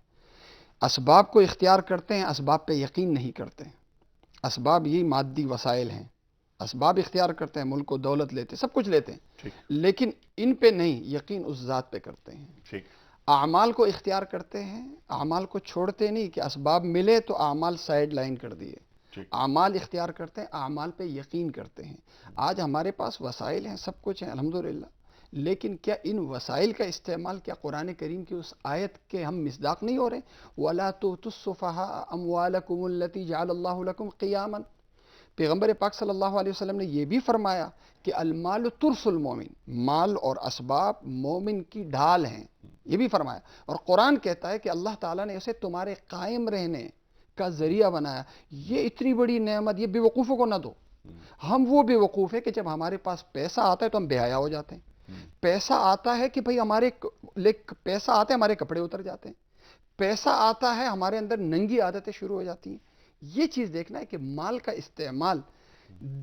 Speaker 5: اسباب کو اختیار کرتے ہیں، اسباب پہ یقین نہیں کرتے. اسباب یہ مادی وسائل ہیں، اسباب اختیار کرتے ہیں، ملک و دولت لیتے ہیں، سب کچھ لیتے ہیں، لیکن ان پہ نہیں، یقین اس ذات پہ کرتے ہیں. اعمال کو اختیار کرتے ہیں، اعمال کو چھوڑتے نہیں کہ اسباب ملے تو اعمال سائیڈ لائن کر دیے. اعمال اختیار کرتے ہیں، اعمال پہ یقین کرتے ہیں. آج ہمارے پاس وسائل ہیں، سب کچھ ہیں الحمدللہ، لیکن کیا ان وسائل کا استعمال، کیا قرآن کریم کی اس آیت کے ہم مصداق نہیں ہو رہے ہیں؟ وَلَا تُؤْتُوا السُّفَهَاءَ أَمْوَالَكُمُ الَّتِي جَعَلَ اللَّهُ لَكُمْ قِيَامًا. پیغمبر پاک صلی اللہ علیہ وسلم نے یہ بھی فرمایا کہ المال ترس المومن، مال اور اسباب مومن کی ڈھال ہیں، یہ بھی فرمایا. اور قرآن کہتا ہے کہ اللہ تعالیٰ نے اسے تمہارے قائم رہنے کا ذریعہ بنایا. یہ اتنی بڑی نعمت یہ بے وقوفوں کو نہ دو. ہم وہ بے وقوف ہے کہ جب ہمارے پاس پیسہ آتا ہے تو ہم بے حیا ہو جاتے ہیں. پیسہ آتا ہے کہ بھئی پیسہ آتا ہے ہمارے کپڑے اتر جاتے ہیں. پیسہ آتا ہے ہمارے اندر ننگی عادتیں شروع ہو جاتی ہیں. یہ چیز دیکھنا ہے کہ مال کا استعمال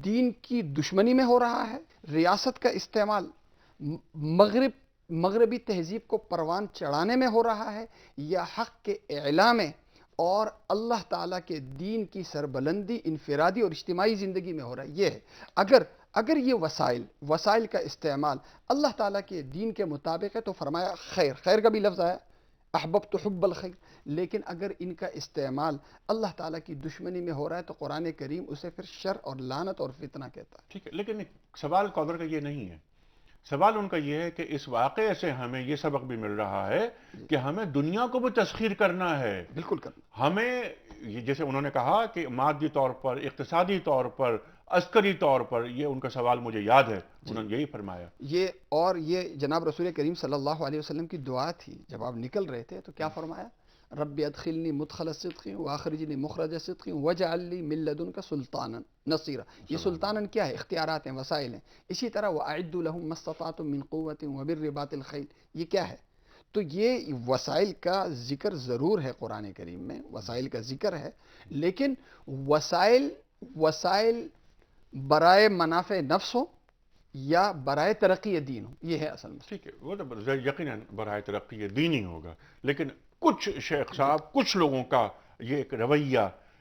Speaker 5: دین کی دشمنی میں ہو رہا ہے، ریاست کا استعمال مغربی تہذیب کو پروان چڑھانے میں ہو رہا ہے، یا حق کے اعلاء میں اور اللہ تعالیٰ کے دین کی سربلندی انفرادی اور اجتماعی زندگی میں ہو رہا ہے. یہ ہے اگر یہ وسائل کا استعمال اللہ تعالیٰ کے دین کے مطابق ہے تو فرمایا خیر کا بھی لفظ آیا، احببت حب الخیر. لیکن اگر ان کا استعمال اللہ تعالیٰ کی دشمنی میں ہو رہا ہے تو قرآن کریم اسے پھر شر اور لعنت اور فتنہ کہتا ہے.
Speaker 2: ٹھیک ہے، لیکن سوال قدر کا یہ نہیں ہے. سوال ان کا یہ ہے کہ اس واقعے سے ہمیں یہ سبق بھی مل رہا ہے کہ ہمیں دنیا کو بھی تسخیر کرنا ہے.
Speaker 5: بالکل کرنا.
Speaker 2: ہمیں جیسے انہوں نے کہا کہ مادی طور پر، اقتصادی طور پر، عسکری طور پر، یہ ان کا سوال مجھے یاد ہے، انہوں نے یہی فرمایا.
Speaker 5: یہ جناب رسول کریم صلی اللہ علیہ وسلم کی دعا تھی. جب آپ نکل رہے تھے تو کیا فرمایا؟ رب ادخلنی مدخل صدق واخرجنی مخرج صدق واجعل لی من لدنک سلطانا نصیرا. یہ سلطانن کیا ہے؟ اختیارات ہیں، وسائل ہیں. اسی طرح وَأَعِدُّوا لَهُم مَّا اسْتَطَعْتُم مِّن قُوَّةٍ وَبِالرِّبَاطِ الْخَيْلِ. یہ کیا ہے؟ تو یہ وسائل کا ذکر ضرور ہے قرآن کریم میں، وسائل کا ذکر ہے، لیکن وسائل برائے منافع نفس ہو یا برائے ترقی دین ہو، یہ ہے اصل میں.
Speaker 2: ٹھیک ہے، وہ تو یقیناً برائے ترقی دین ہی ہوگا. لیکن کچھ شیخ صاحب، کچھ لوگوں کا یہ ایک رویہ،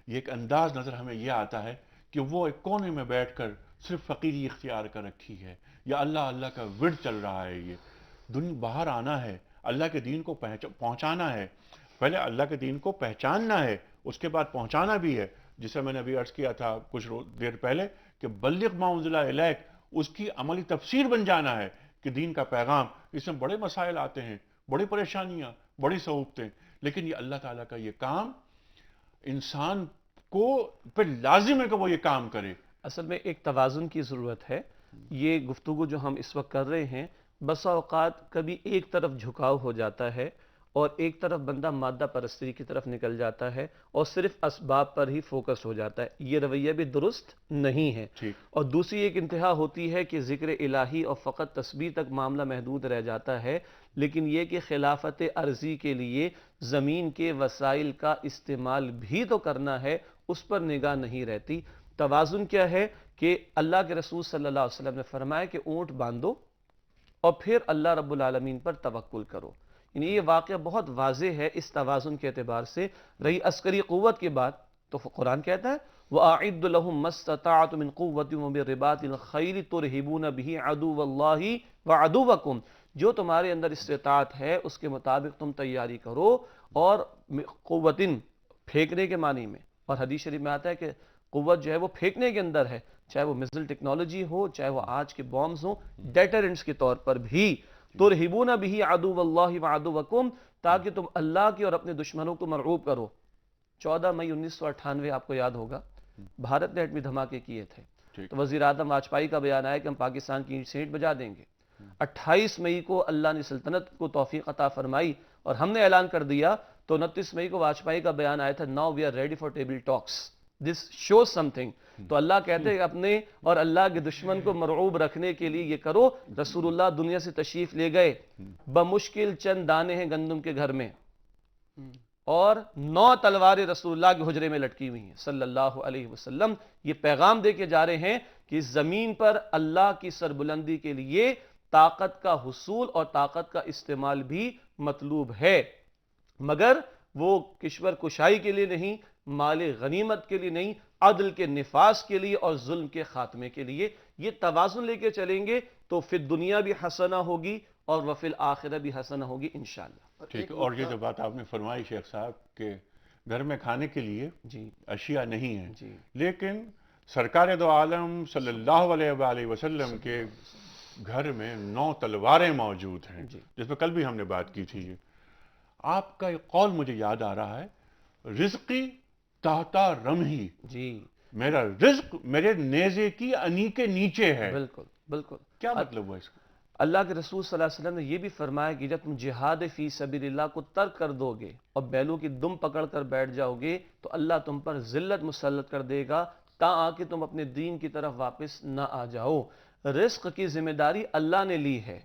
Speaker 2: یہ ایک انداز نظر ہمیں یہ آتا ہے کہ وہ ایک کونے میں بیٹھ کر صرف فقیری اختیار کر رکھی ہے، یا اللہ کا ورد چل رہا ہے. یہ دنیا باہر آنا ہے، اللہ کے دین کو پہنچانا ہے. پہلے اللہ کے دین کو پہچاننا ہے، اس کے بعد پہنچانا بھی ہے. جسے میں نے ابھی عرض کیا تھا کچھ دیر پہلے کہ بلغ ما انزل الیک، اس کی عملی تفسیر بن جانا ہے کہ دین کا پیغام. اس میں بڑے مسائل آتے ہیں، بڑی پریشانیاں، بڑی صعوبتیں، لیکن یہ اللہ تعالیٰ کا یہ کام انسان کو پھر لازم ہے کہ وہ یہ کام کرے.
Speaker 4: اصل میں ایک توازن کی ضرورت ہے. یہ گفتگو جو ہم اس وقت کر رہے ہیں، بسا اوقات کبھی ایک طرف جھکاؤ ہو جاتا ہے اور ایک طرف بندہ مادہ پرستی کی طرف نکل جاتا ہے اور صرف اسباب پر ہی فوکس ہو جاتا ہے. یہ رویہ بھی درست نہیں ہے. اور دوسری ایک انتہا ہوتی ہے کہ ذکر الہی اور فقط تسبیح تک معاملہ محدود رہ جاتا ہے، لیکن یہ کہ خلافت ارضی کے لیے زمین کے وسائل کا استعمال بھی تو کرنا ہے، اس پر نگاہ نہیں رہتی. توازن کیا ہے کہ اللہ کے رسول صلی اللہ علیہ وسلم نے فرمایا کہ اونٹ باندھو اور پھر اللہ رب العالمین پر توکل کرو. یعنی یہ واقعہ بہت واضح ہے اس توازن کے اعتبار سے. رہی عسکری قوت کی بات تو قرآن کہتا ہے وَأَعِدُّ لَهُم مَّا اسْتَطَعْتُم مِّن قُوَّةٍ وَبِالرِّبَاطِ الْخَيْلِ تُرْهِبُونَ بِهِ عَدُوَّ اللَّهِ وَعَدُوَّكُمْ. جو تمہارے اندر استطاعت ہے اس کے مطابق تم تیاری کرو. اور قوتن پھینکنے کے معنی میں، اور حدیث شریف میں آتا ہے کہ قوت جو ہے وہ پھینکنے کے اندر ہے، چاہے وہ مثل ٹیکنالوجی ہو، چاہے وہ آج کے بامز ہوں، ڈیٹرنٹس کے طور پر بھی. ترہبون بہ عدو اللہ وعدوکم، تاکہ تم اللہ کی اور اپنے دشمنوں کو مرعوب کرو. 14 مئی 1998 آپ کو یاد ہوگا، بھارت نے ایٹمی دھماکے کیے تھے، تو وزیر اعظم واجپئی کا بیان آیا کہ ہم پاکستان کی سینٹ بجا دیں گے. 28 مئی کو اللہ نے سلطنت کو توفیق عطا فرمائی اور ہم نے اعلان کر دیا، تو 29 مئی کو واجپئی کا بیان آیا تھا now we are ready for table talks. This shows something. تو اللہ کہتے ہیں اپنے اور اللہ کے دشمن کو مرعوب رکھنے کے لیے یہ کرو. رسول اللہ دنیا سے تشریف لے گئے، بمشکل چند دانے ہیں گندم کے گھر میں، اور 9 تلواریں رسول اللہ کے حجرے میں لٹکی ہوئی ہیں صلی اللہ علیہ وسلم. یہ پیغام دے کے جا رہے ہیں کہ زمین پر اللہ کی سربلندی کے لیے طاقت کا حصول اور طاقت کا استعمال بھی مطلوب ہے، مگر وہ کشور کشائی کے لیے نہیں، مال غنیمت کے لیے نہیں، عدل کے نفاذ کے لیے اور ظلم کے خاتمے کے لیے. یہ توازن لے کے چلیں گے تو پھر دنیا بھی حسنہ ہوگی اور وفی الآخرہ بھی حسنہ ہوگی انشاءاللہ.
Speaker 2: ٹھیک. اور یہ جو بات آپ نے فرمائی شیخ صاحب کہ گھر میں کھانے کے لیے اشیاء نہیں ہیں، لیکن سرکار دو عالم صلی اللہ علیہ وآلہ وسلم کے گھر میں 9 تلواریں موجود ہیں، جس پہ کل بھی ہم نے بات کی تھی. آپ کا ایک قول مجھے یاد آ رہا ہے، رزقی تحتا رمحی. میرا رزق میرے نیزے کی انی کے نیچے ہے.
Speaker 4: بالکل بالکل.
Speaker 2: کیا مطلب ہوا اس کا؟
Speaker 4: اللہ کے رسول صلی اللہ علیہ وسلم نے یہ بھی فرمایا کہ جب تم جہاد فی سبیل اللہ کو ترک کر دو گے اور بیلوں کی دم پکڑ کر بیٹھ جاؤ گے تو اللہ تم پر ذلت مسلط کر دے گا تا آ کے تم اپنے دین کی طرف واپس نہ آ جاؤ. رزق کی ذمہ داری اللہ نے لی ہے،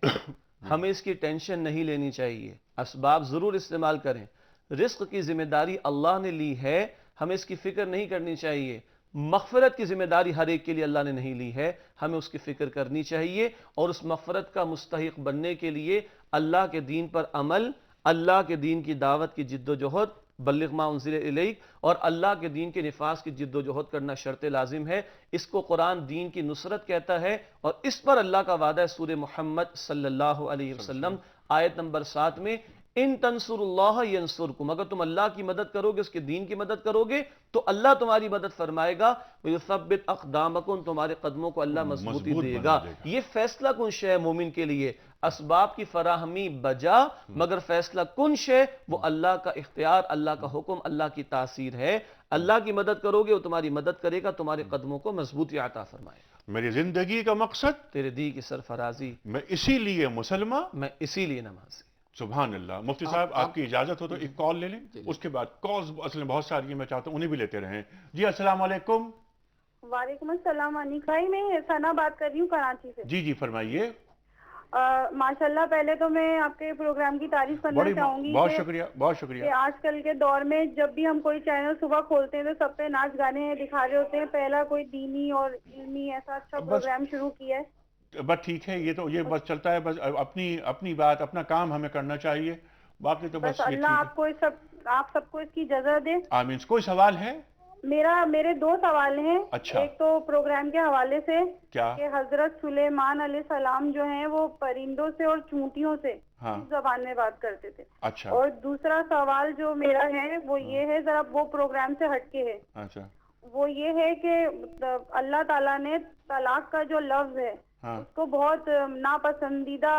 Speaker 4: ہمیں اس کی ٹینشن نہیں لینی چاہیے. اسباب ضرور استعمال کریں، رزق کی ذمہ داری اللہ نے لی ہے، ہمیں اس کی فکر نہیں کرنی چاہیے. مغفرت کی ذمہ داری ہر ایک کے لیے اللہ نے نہیں لی ہے، ہمیں اس کی فکر کرنی چاہیے اور اس مغفرت کا مستحق بننے کے لیے اللہ کے دین پر عمل، اللہ کے دین کی دعوت کی جد و جہد، بلغ ما انزل الیک، اور اللہ کے دین کے نفاذ کی جد و جہد کرنا شرط لازم ہے. اس کو قرآن دین کی نصرت کہتا ہے اور اس پر اللہ کا وعدہ ہے سورہ محمد صلی اللہ علیہ وسلم آیت نمبر 7 میں، ان تنصر اللہ ینصرکم، اگر تم اللہ کی مدد کرو گے، اس کے دین کی مدد کرو گے تو اللہ تمہاری مدد فرمائے گا. وَيُثَبِّتْ أَقْدَامَكُمْ، تمہارے قدموں کو اللہ مضبوطی
Speaker 2: مضبوط
Speaker 4: دے
Speaker 2: بنا
Speaker 4: گا.
Speaker 2: دے گا.
Speaker 4: یہ فیصلہ کن شے ہے مومن کے لیے. اسباب کی فراہمی بجا مگر فیصلہ کن شے وہ اللہ کا اختیار، اللہ کا حکم، اللہ کی تاثیر ہے. اللہ کی مدد کرو گے وہ تمہاری مدد کرے گا، تمہارے قدموں کو مضبوطی عطا فرمائے گا.
Speaker 2: میری زندگی کا مقصد
Speaker 4: تیرے دی کی سرفرازی،
Speaker 2: میں اسی لیے مسلمان.
Speaker 4: میں اسی لیے نمازی.
Speaker 2: سبحان اللہ. مفتی صاحب آپ کی اجازت ہو تو ایک کال لے لیں، اس کے بعد کالز اصل میں بہت ساری ہیں، میں چاہتا ہوں انہیں بھی لیتے رہیں. جی السلام علیکم.
Speaker 7: وعلیکم السلام انیق بھائی، میں ثنا بات کر رہی ہوں کراچی سے.
Speaker 2: جی فرمائیے.
Speaker 7: ماشاءاللہ پہلے تو میں آپ کے پروگرام کی تعریف کرنا چاہوں گی.
Speaker 2: بہت شکریہ بہت شکریہ.
Speaker 7: کہ آج کل کے دور میں جب بھی ہم کوئی چینل صبح کھولتے ہیں تو سب پہ ناچ گانے دکھا رہے ہوتے ہیں. پہلا کوئی دینی اور علمی ایسا اچھا پروگرام شروع کیا ہے.
Speaker 2: بس ٹھیک ہے، یہ تو یہ بس چلتا ہے، بس اپنی بات اپنا کام ہمیں کرنا چاہیے، باقی تو بس
Speaker 7: اللہ آپ سب کو اس کی جزا دے.
Speaker 2: آمین. کوئی سوال ہے؟
Speaker 7: میرے 2 سوال ہیں.
Speaker 2: اچھا.
Speaker 7: ایک تو پروگرام کے حوالے سے
Speaker 2: کیا
Speaker 7: کہ حضرت سلیمان علیہ السلام جو ہیں وہ پرندوں سے اور چونٹیوں سے اس زبان میں بات کرتے تھے.
Speaker 2: اچھا.
Speaker 7: اور دوسرا سوال جو میرا ہے وہ یہ ہے، ذرا وہ پروگرام سے ہٹ کے ہے.
Speaker 2: اچھا.
Speaker 7: وہ یہ ہے کہ اللہ تعالیٰ نے طلاق کا جو لفظ ہے اس کو بہت ناپسندیدہ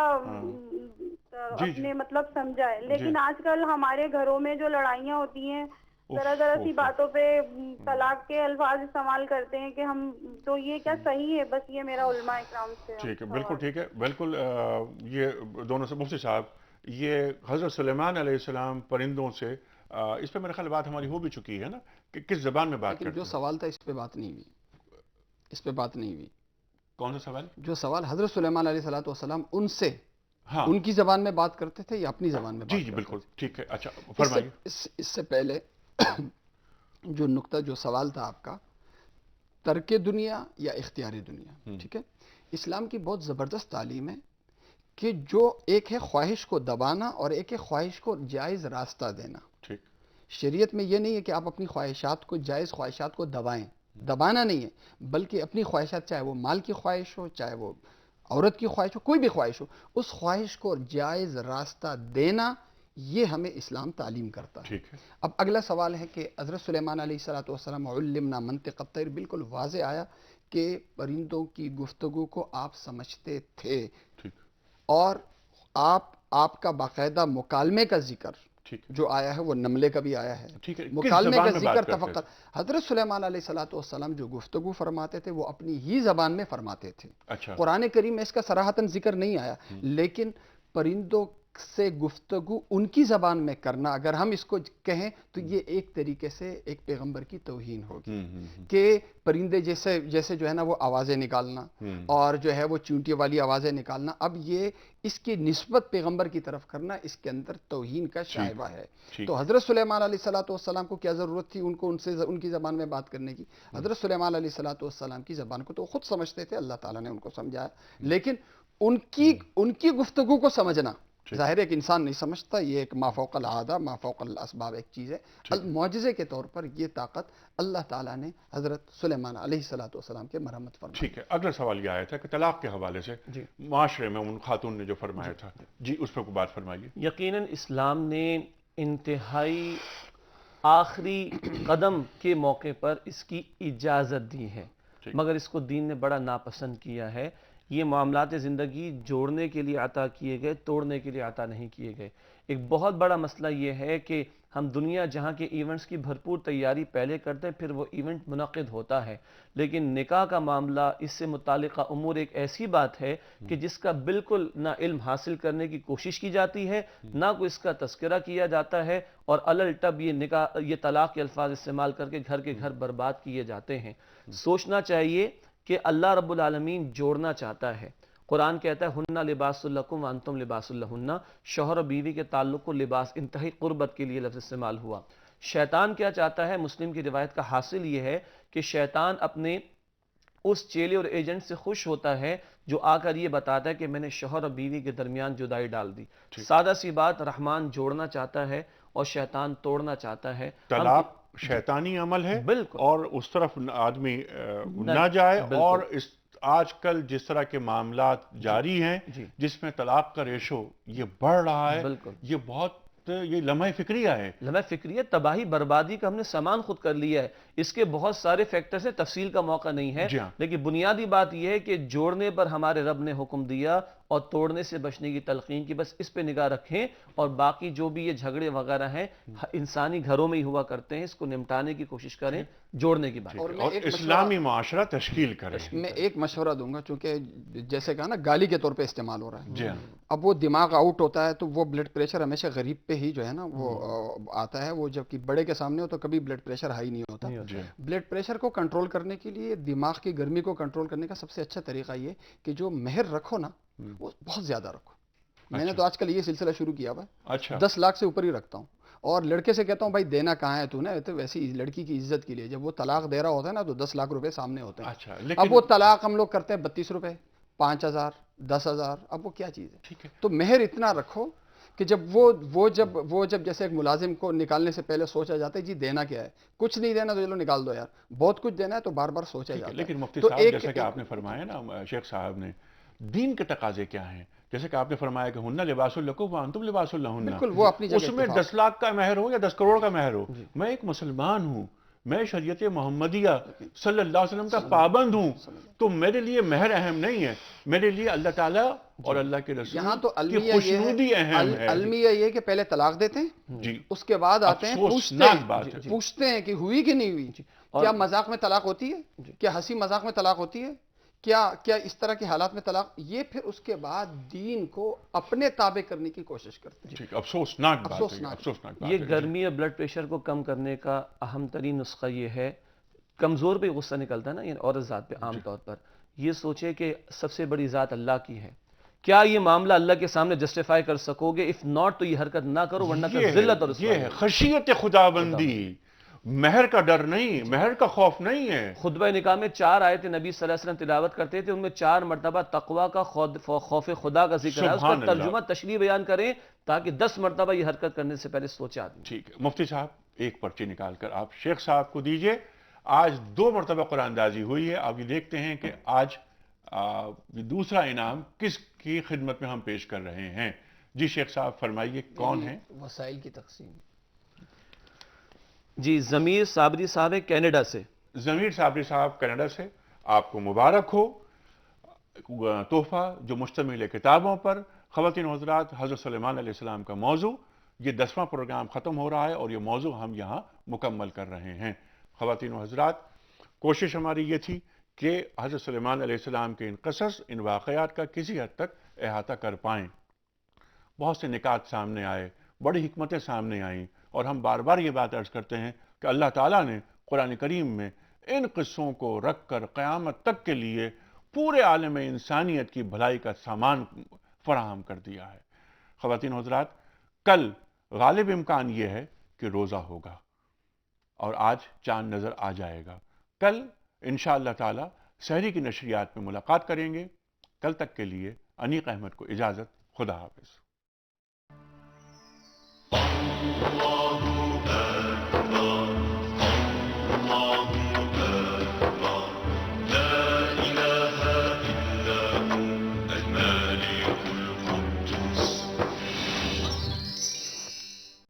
Speaker 7: اپنے مطلب سمجھا ہے، لیکن آج کل ہمارے گھروں میں جو لڑائیاں ہوتی ہیں ذرا سی باتوں پہ طلاق کے الفاظ استعمال کرتے ہیں کہ ہم تو یہ کیا صحیح ہے؟ بس یہ میرا علماء اکرام سے.
Speaker 2: ٹھیک ہے، بالکل ٹھیک ہے، بالکل. یہ دونوں سے مفتی صاحب، یہ حضرت سلیمان علیہ السلام پرندوں سے، اس پہ میرے خیال بات ہماری ہو بھی چکی ہے نا کہ کس زبان میں بات کرتے ہیں.
Speaker 5: جو سوال تھا اس پہ بات نہیں ہوئی.
Speaker 2: کون سا سوال؟
Speaker 5: جو سوال حضرت سلیمان علیہ السلام ان سے ان کی زبان میں بات کرتے تھے یا اپنی زبان میں بات کرتے تھے؟
Speaker 2: جی بالکل ٹھیک ہے. اچھا فرمائیے.
Speaker 5: اس سے پہلے جو نقطہ جو سوال تھا آپ کا، ترک دنیا یا اختیار دنیا، ٹھیک ہے. اسلام کی بہت زبردست تعلیم ہے کہ جو ایک ہے خواہش کو دبانا اور ایک ہے خواہش کو جائز راستہ دینا.
Speaker 2: ٹھیک.
Speaker 5: شریعت میں یہ نہیں ہے کہ آپ اپنی خواہشات کو، جائز خواہشات کو دبائیں، دبانا نہیں ہے، بلکہ اپنی خواہشات، چاہے وہ مال کی خواہش ہو، چاہے وہ عورت کی خواہش ہو، کوئی بھی خواہش ہو، اس خواہش کو جائز راستہ دینا، یہ ہمیں اسلام تعلیم کرتا ہے.
Speaker 2: ٹھیک ہے.
Speaker 5: اب اگلا سوال ہے کہ حضرت سلیمان علیہ السلام علمنا منطق الطیر، بالکل واضح آیا کہ پرندوں کی گفتگو کو آپ سمجھتے تھے، اور آپ کا باقاعدہ مکالمے کا ذکر جو آیا ہے وہ نملے کا بھی آیا ہے. مکالمے کا ذکر تفقط. حضرت سلیمان علیہ السلام جو گفتگو فرماتے تھے وہ اپنی ہی زبان میں فرماتے تھے. قرآن کریم میں اس کا صراحتاً ذکر نہیں آیا، لیکن پرندوں سے گفتگو ان کی زبان میں کرنا، اگر ہم اس کو کہیں تو یہ ایک طریقے سے ایک پیغمبر کی توہین ہوگی کہ پرندے جیسے جو ہے نا وہ آوازیں نکالنا اور جو ہے وہ چونٹی والی آوازیں نکالنا، اب یہ اس کی نسبت پیغمبر کی طرف کرنا، اس کے اندر توہین کا شائبہ ہے. تو حضرت سلیمان علیہ السلام کو کیا ضرورت تھی ان کی زبان میں بات کرنے کی؟ حضرت سلیمان علیہ السلام کی زبان کو تو خود سمجھتے تھے، اللہ تعالیٰ نے ان کو سمجھایا، لیکن ان کی گفتگو کو سمجھنا ظاہر ایک انسان نہیں سمجھتا، یہ ایک ما فوق العادہ، ما فوق الاسباب ایک چیز ہے. معجزے کے طور پر یہ طاقت اللہ تعالیٰ نے حضرت سلیمان علیہ السلام کے مرحمت فرمائی.
Speaker 2: ٹھیک ہے. اگلا سوال یہ آیا تھا کہ طلاق کے حوالے سے معاشرے میں ان خاتون نے جو فرمایا تھا، جی اس پہ کوئی بات فرمائیے.
Speaker 4: یقیناً اسلام نے انتہائی آخری قدم کے موقع پر اس کی اجازت دی ہے، مگر اس کو دین نے بڑا ناپسند کیا ہے. یہ معاملات زندگی جوڑنے کے لیے عطا کیے گئے، توڑنے کے لیے عطا نہیں کیے گئے. ایک بہت بڑا مسئلہ یہ ہے کہ ہم دنیا جہاں کے ایونٹس کی بھرپور تیاری پہلے کرتے ہیں، پھر وہ ایونٹ منعقد ہوتا ہے، لیکن نکاح کا معاملہ، اس سے متعلقہ امور ایک ایسی بات ہے کہ جس کا بالکل نہ علم حاصل کرنے کی کوشش کی جاتی ہے، نہ کوئی اس کا تذکرہ کیا جاتا ہے، اور الٹب یہ طلاق کے الفاظ استعمال کر کے گھر برباد کیے جاتے ہیں۔ سوچنا چاہیے کہ اللہ رب العالمین جوڑنا چاہتا ہے۔ قرآن کہتا ہے ہن لباس لکم وانتم لباس لہن، شوہر اور بیوی کے تعلق کو لباس، انتہائی قربت کے لیے لفظ استعمال ہوا۔ شیطان کیا چاہتا ہے؟ مسلم کی روایت کا حاصل یہ ہے کہ شیطان اپنے اس چیلے اور ایجنٹ سے خوش ہوتا ہے جو آ کر یہ بتاتا ہے کہ میں نے شوہر اور بیوی کے درمیان جدائی ڈال دی۔ سادہ سی بات، رحمان جوڑنا چاہتا ہے اور شیطان توڑنا چاہتا ہے۔
Speaker 2: طلاق شیطانی عمل ہے،
Speaker 4: بالکل،
Speaker 2: اور اس طرف آدمی نہ جائے، اور اس آج کل جس طرح کے معاملات جاری ہیں جس میں طلاق کا ریشو یہ بڑھ رہا ہے، یہ بہت یہ لمحہ فکریہ ہے،
Speaker 4: لمحہ فکریہ، تباہی بربادی کا ہم نے سامان خود کر لیا ہے۔ اس کے بہت سارے فیکٹرز ہیں، تفصیل کا موقع نہیں ہے، لیکن بنیادی بات یہ ہے کہ جوڑنے پر ہمارے رب نے حکم دیا اور توڑنے سے بچنے کی تلقین کی، بس اس پہ نگاہ رکھیں، اور باقی جو بھی یہ جھگڑے وغیرہ ہیں انسانی گھروں میں ہی ہوا کرتے ہیں، اس کو نمٹانے کی کوشش کریں، جوڑنے کی بات،
Speaker 2: اور اسلامی معاشرہ تشکیل کریں۔
Speaker 5: میں ایک مشورہ دوں گا، چونکہ جیسے کہا نا گالی کے طور پہ استعمال ہو رہا ہے، اب وہ دماغ آؤٹ ہوتا ہے تو وہ بلڈ پریشر ہمیشہ غریب پہ ہی جو ہے نا وہ آتا ہے، وہ جبکہ بڑے کے سامنے ہو تو کبھی بلڈ پریشر ہائی نہیں ہوتا۔ بلڈ پریشر کو کنٹرول کرنے کے لیے، دماغ کی گرمی کو کنٹرول کرنے کا سب سے اچھا طریقہ یہ کہ جو مہر رکھو نا وہ بہت زیادہ رکھو۔ میں نے تو آج کل یہ سلسلہ شروع کیا ہوا ہے، 10 لاکھ سے اوپر ہی رکھتا ہوں، اور لڑکے سے کہتا ہوں بھائی دینا کہاں ہے تو نے، تو ویسی لڑکی کی عزت کے لیے جب وہ طلاق دے رہا ہوتا ہے نا تو 10 لاکھ روپے سامنے ہوتے ہیں۔ اب وہ طلاق ہم لوگ کرتے ہیں 32 روپے، 5000، 10,000، اب وہ کیا چیز ہے؟ تو مہر اتنا رکھو کہ جب وہ جب جیسے ایک ملازم کو نکالنے سے پہلے سوچا جاتا ہے جی دینا کیا ہے، کچھ نہیں دینا تو چلو نکال دو یار، بہت کچھ دینا ہے تو بار بار سوچا جاتا ہے۔
Speaker 2: لیکن مفتی صاحب جیسا کہ آپ نے فرمایا نا، شیخ صاحب نے، دین کے تقاضے کیا ہیں؟ جیسے کہ آپ نے فرمایا کہ ہن لباس لکم وانتم لباس لہن،
Speaker 5: بالکل وہ اپنی جگہ،
Speaker 2: اس میں 10 لاکھ کا مہر ہو یا 10 کروڑ کا مہر ہو، میں ایک مسلمان ہوں، میں شریعت محمدیہ صلی اللہ علیہ وسلم کا پابند ہوں، تو میرے لیے مہر اہم نہیں ہے، میرے لیے اللہ تعالیٰ اور اللہ کے رسول
Speaker 5: یہاں تو
Speaker 2: کی خوشنودی اہم ہے۔
Speaker 5: المیہ یہ کہ پہلے طلاق دیتے ہیں، اس کے بعد آتے ہیں پوچھتے ہیں کہ ہوئی کہ نہیں ہوئی، کیا مذاق میں طلاق ہوتی ہے، کیا ہنسی مذاق میں طلاق ہوتی ہے، کیا اس طرح کے حالات میں طلاق، یہ پھر اس کے بعد دین کو اپنے تابع کرنے کی کوشش کرتے ہیں۔
Speaker 2: افسوسناک بات ہے۔
Speaker 4: یہ گرمی اور بلڈ پریشر کو کم کرنے کا اہم ترین نسخہ یہ ہے، کمزور پہ غصہ نکلتا ہے نا، یہ عورت ذات پہ عام طور پر، یہ سوچے کہ سب سے بڑی ذات اللہ کی ہے، کیا یہ معاملہ اللہ کے سامنے جسٹیفائی کر سکو گے؟ اف ناٹ تو یہ حرکت نہ کرو، ورنہ ذلت اور رسوائی۔
Speaker 2: یہ ہے خشیت خداوندی، مہر کا ڈر نہیں، مہر کا خوف نہیں ہے۔
Speaker 4: خطبہ نکاح میں 4 آیتیں نبی صلی اللہ علیہ وسلم تلاوت کرتے تھے، ان میں 4 مرتبہ تقویٰ کا، خوف خدا کا ذکر ہے، اس کا ترجمہ تشریح بیان کریں تاکہ 10 مرتبہ یہ حرکت کرنے سے پہلے سوچے آدمی۔
Speaker 2: ٹھیک ہے مفتی صاحب، ایک پرچی نکال کر آپ شیخ صاحب کو دیجئے۔ آج 2 مرتبہ قرآن اندازی ہوئی ہے، اب یہ دیکھتے ہیں کہ آج دوسرا انعام کس کی خدمت میں ہم پیش کر رہے ہیں۔ جی شیخ صاحب فرمائیے کون ہیں؟
Speaker 5: وسائل کی تقسیم۔
Speaker 4: جی ضمیر صابری صاحب ہے کینیڈا سے۔
Speaker 2: ضمیر صابری صاحب کینیڈا سے، آپ کو مبارک ہو تحفہ جو مشتمل ہے کتابوں پر۔ خواتین و حضرات، حضرت سلیمان علیہ السلام کا موضوع، یہ 10واں پروگرام ختم ہو رہا ہے اور یہ موضوع ہم یہاں مکمل کر رہے ہیں۔ خواتین و حضرات، کوشش ہماری یہ تھی کہ حضرت سلیمان علیہ السلام کے ان قصص، ان واقعات کا کسی حد تک احاطہ کر پائیں۔ بہت سے نکات سامنے آئے، بڑی حکمتیں سامنے آئیں، اور ہم بار بار یہ بات عرض کرتے ہیں کہ اللہ تعالیٰ نے قرآن کریم میں ان قصوں کو رکھ کر قیامت تک کے لیے پورے عالم انسانیت کی بھلائی کا سامان فراہم کر دیا ہے۔ خواتین و حضرات، کل غالب امکان یہ ہے کہ روزہ ہوگا اور آج چاند نظر آ جائے گا۔ کل انشاءاللہ تعالی سحری کی نشریات میں ملاقات کریں گے۔ کل تک کے لیے انیق احمد کو اجازت، خدا حافظ۔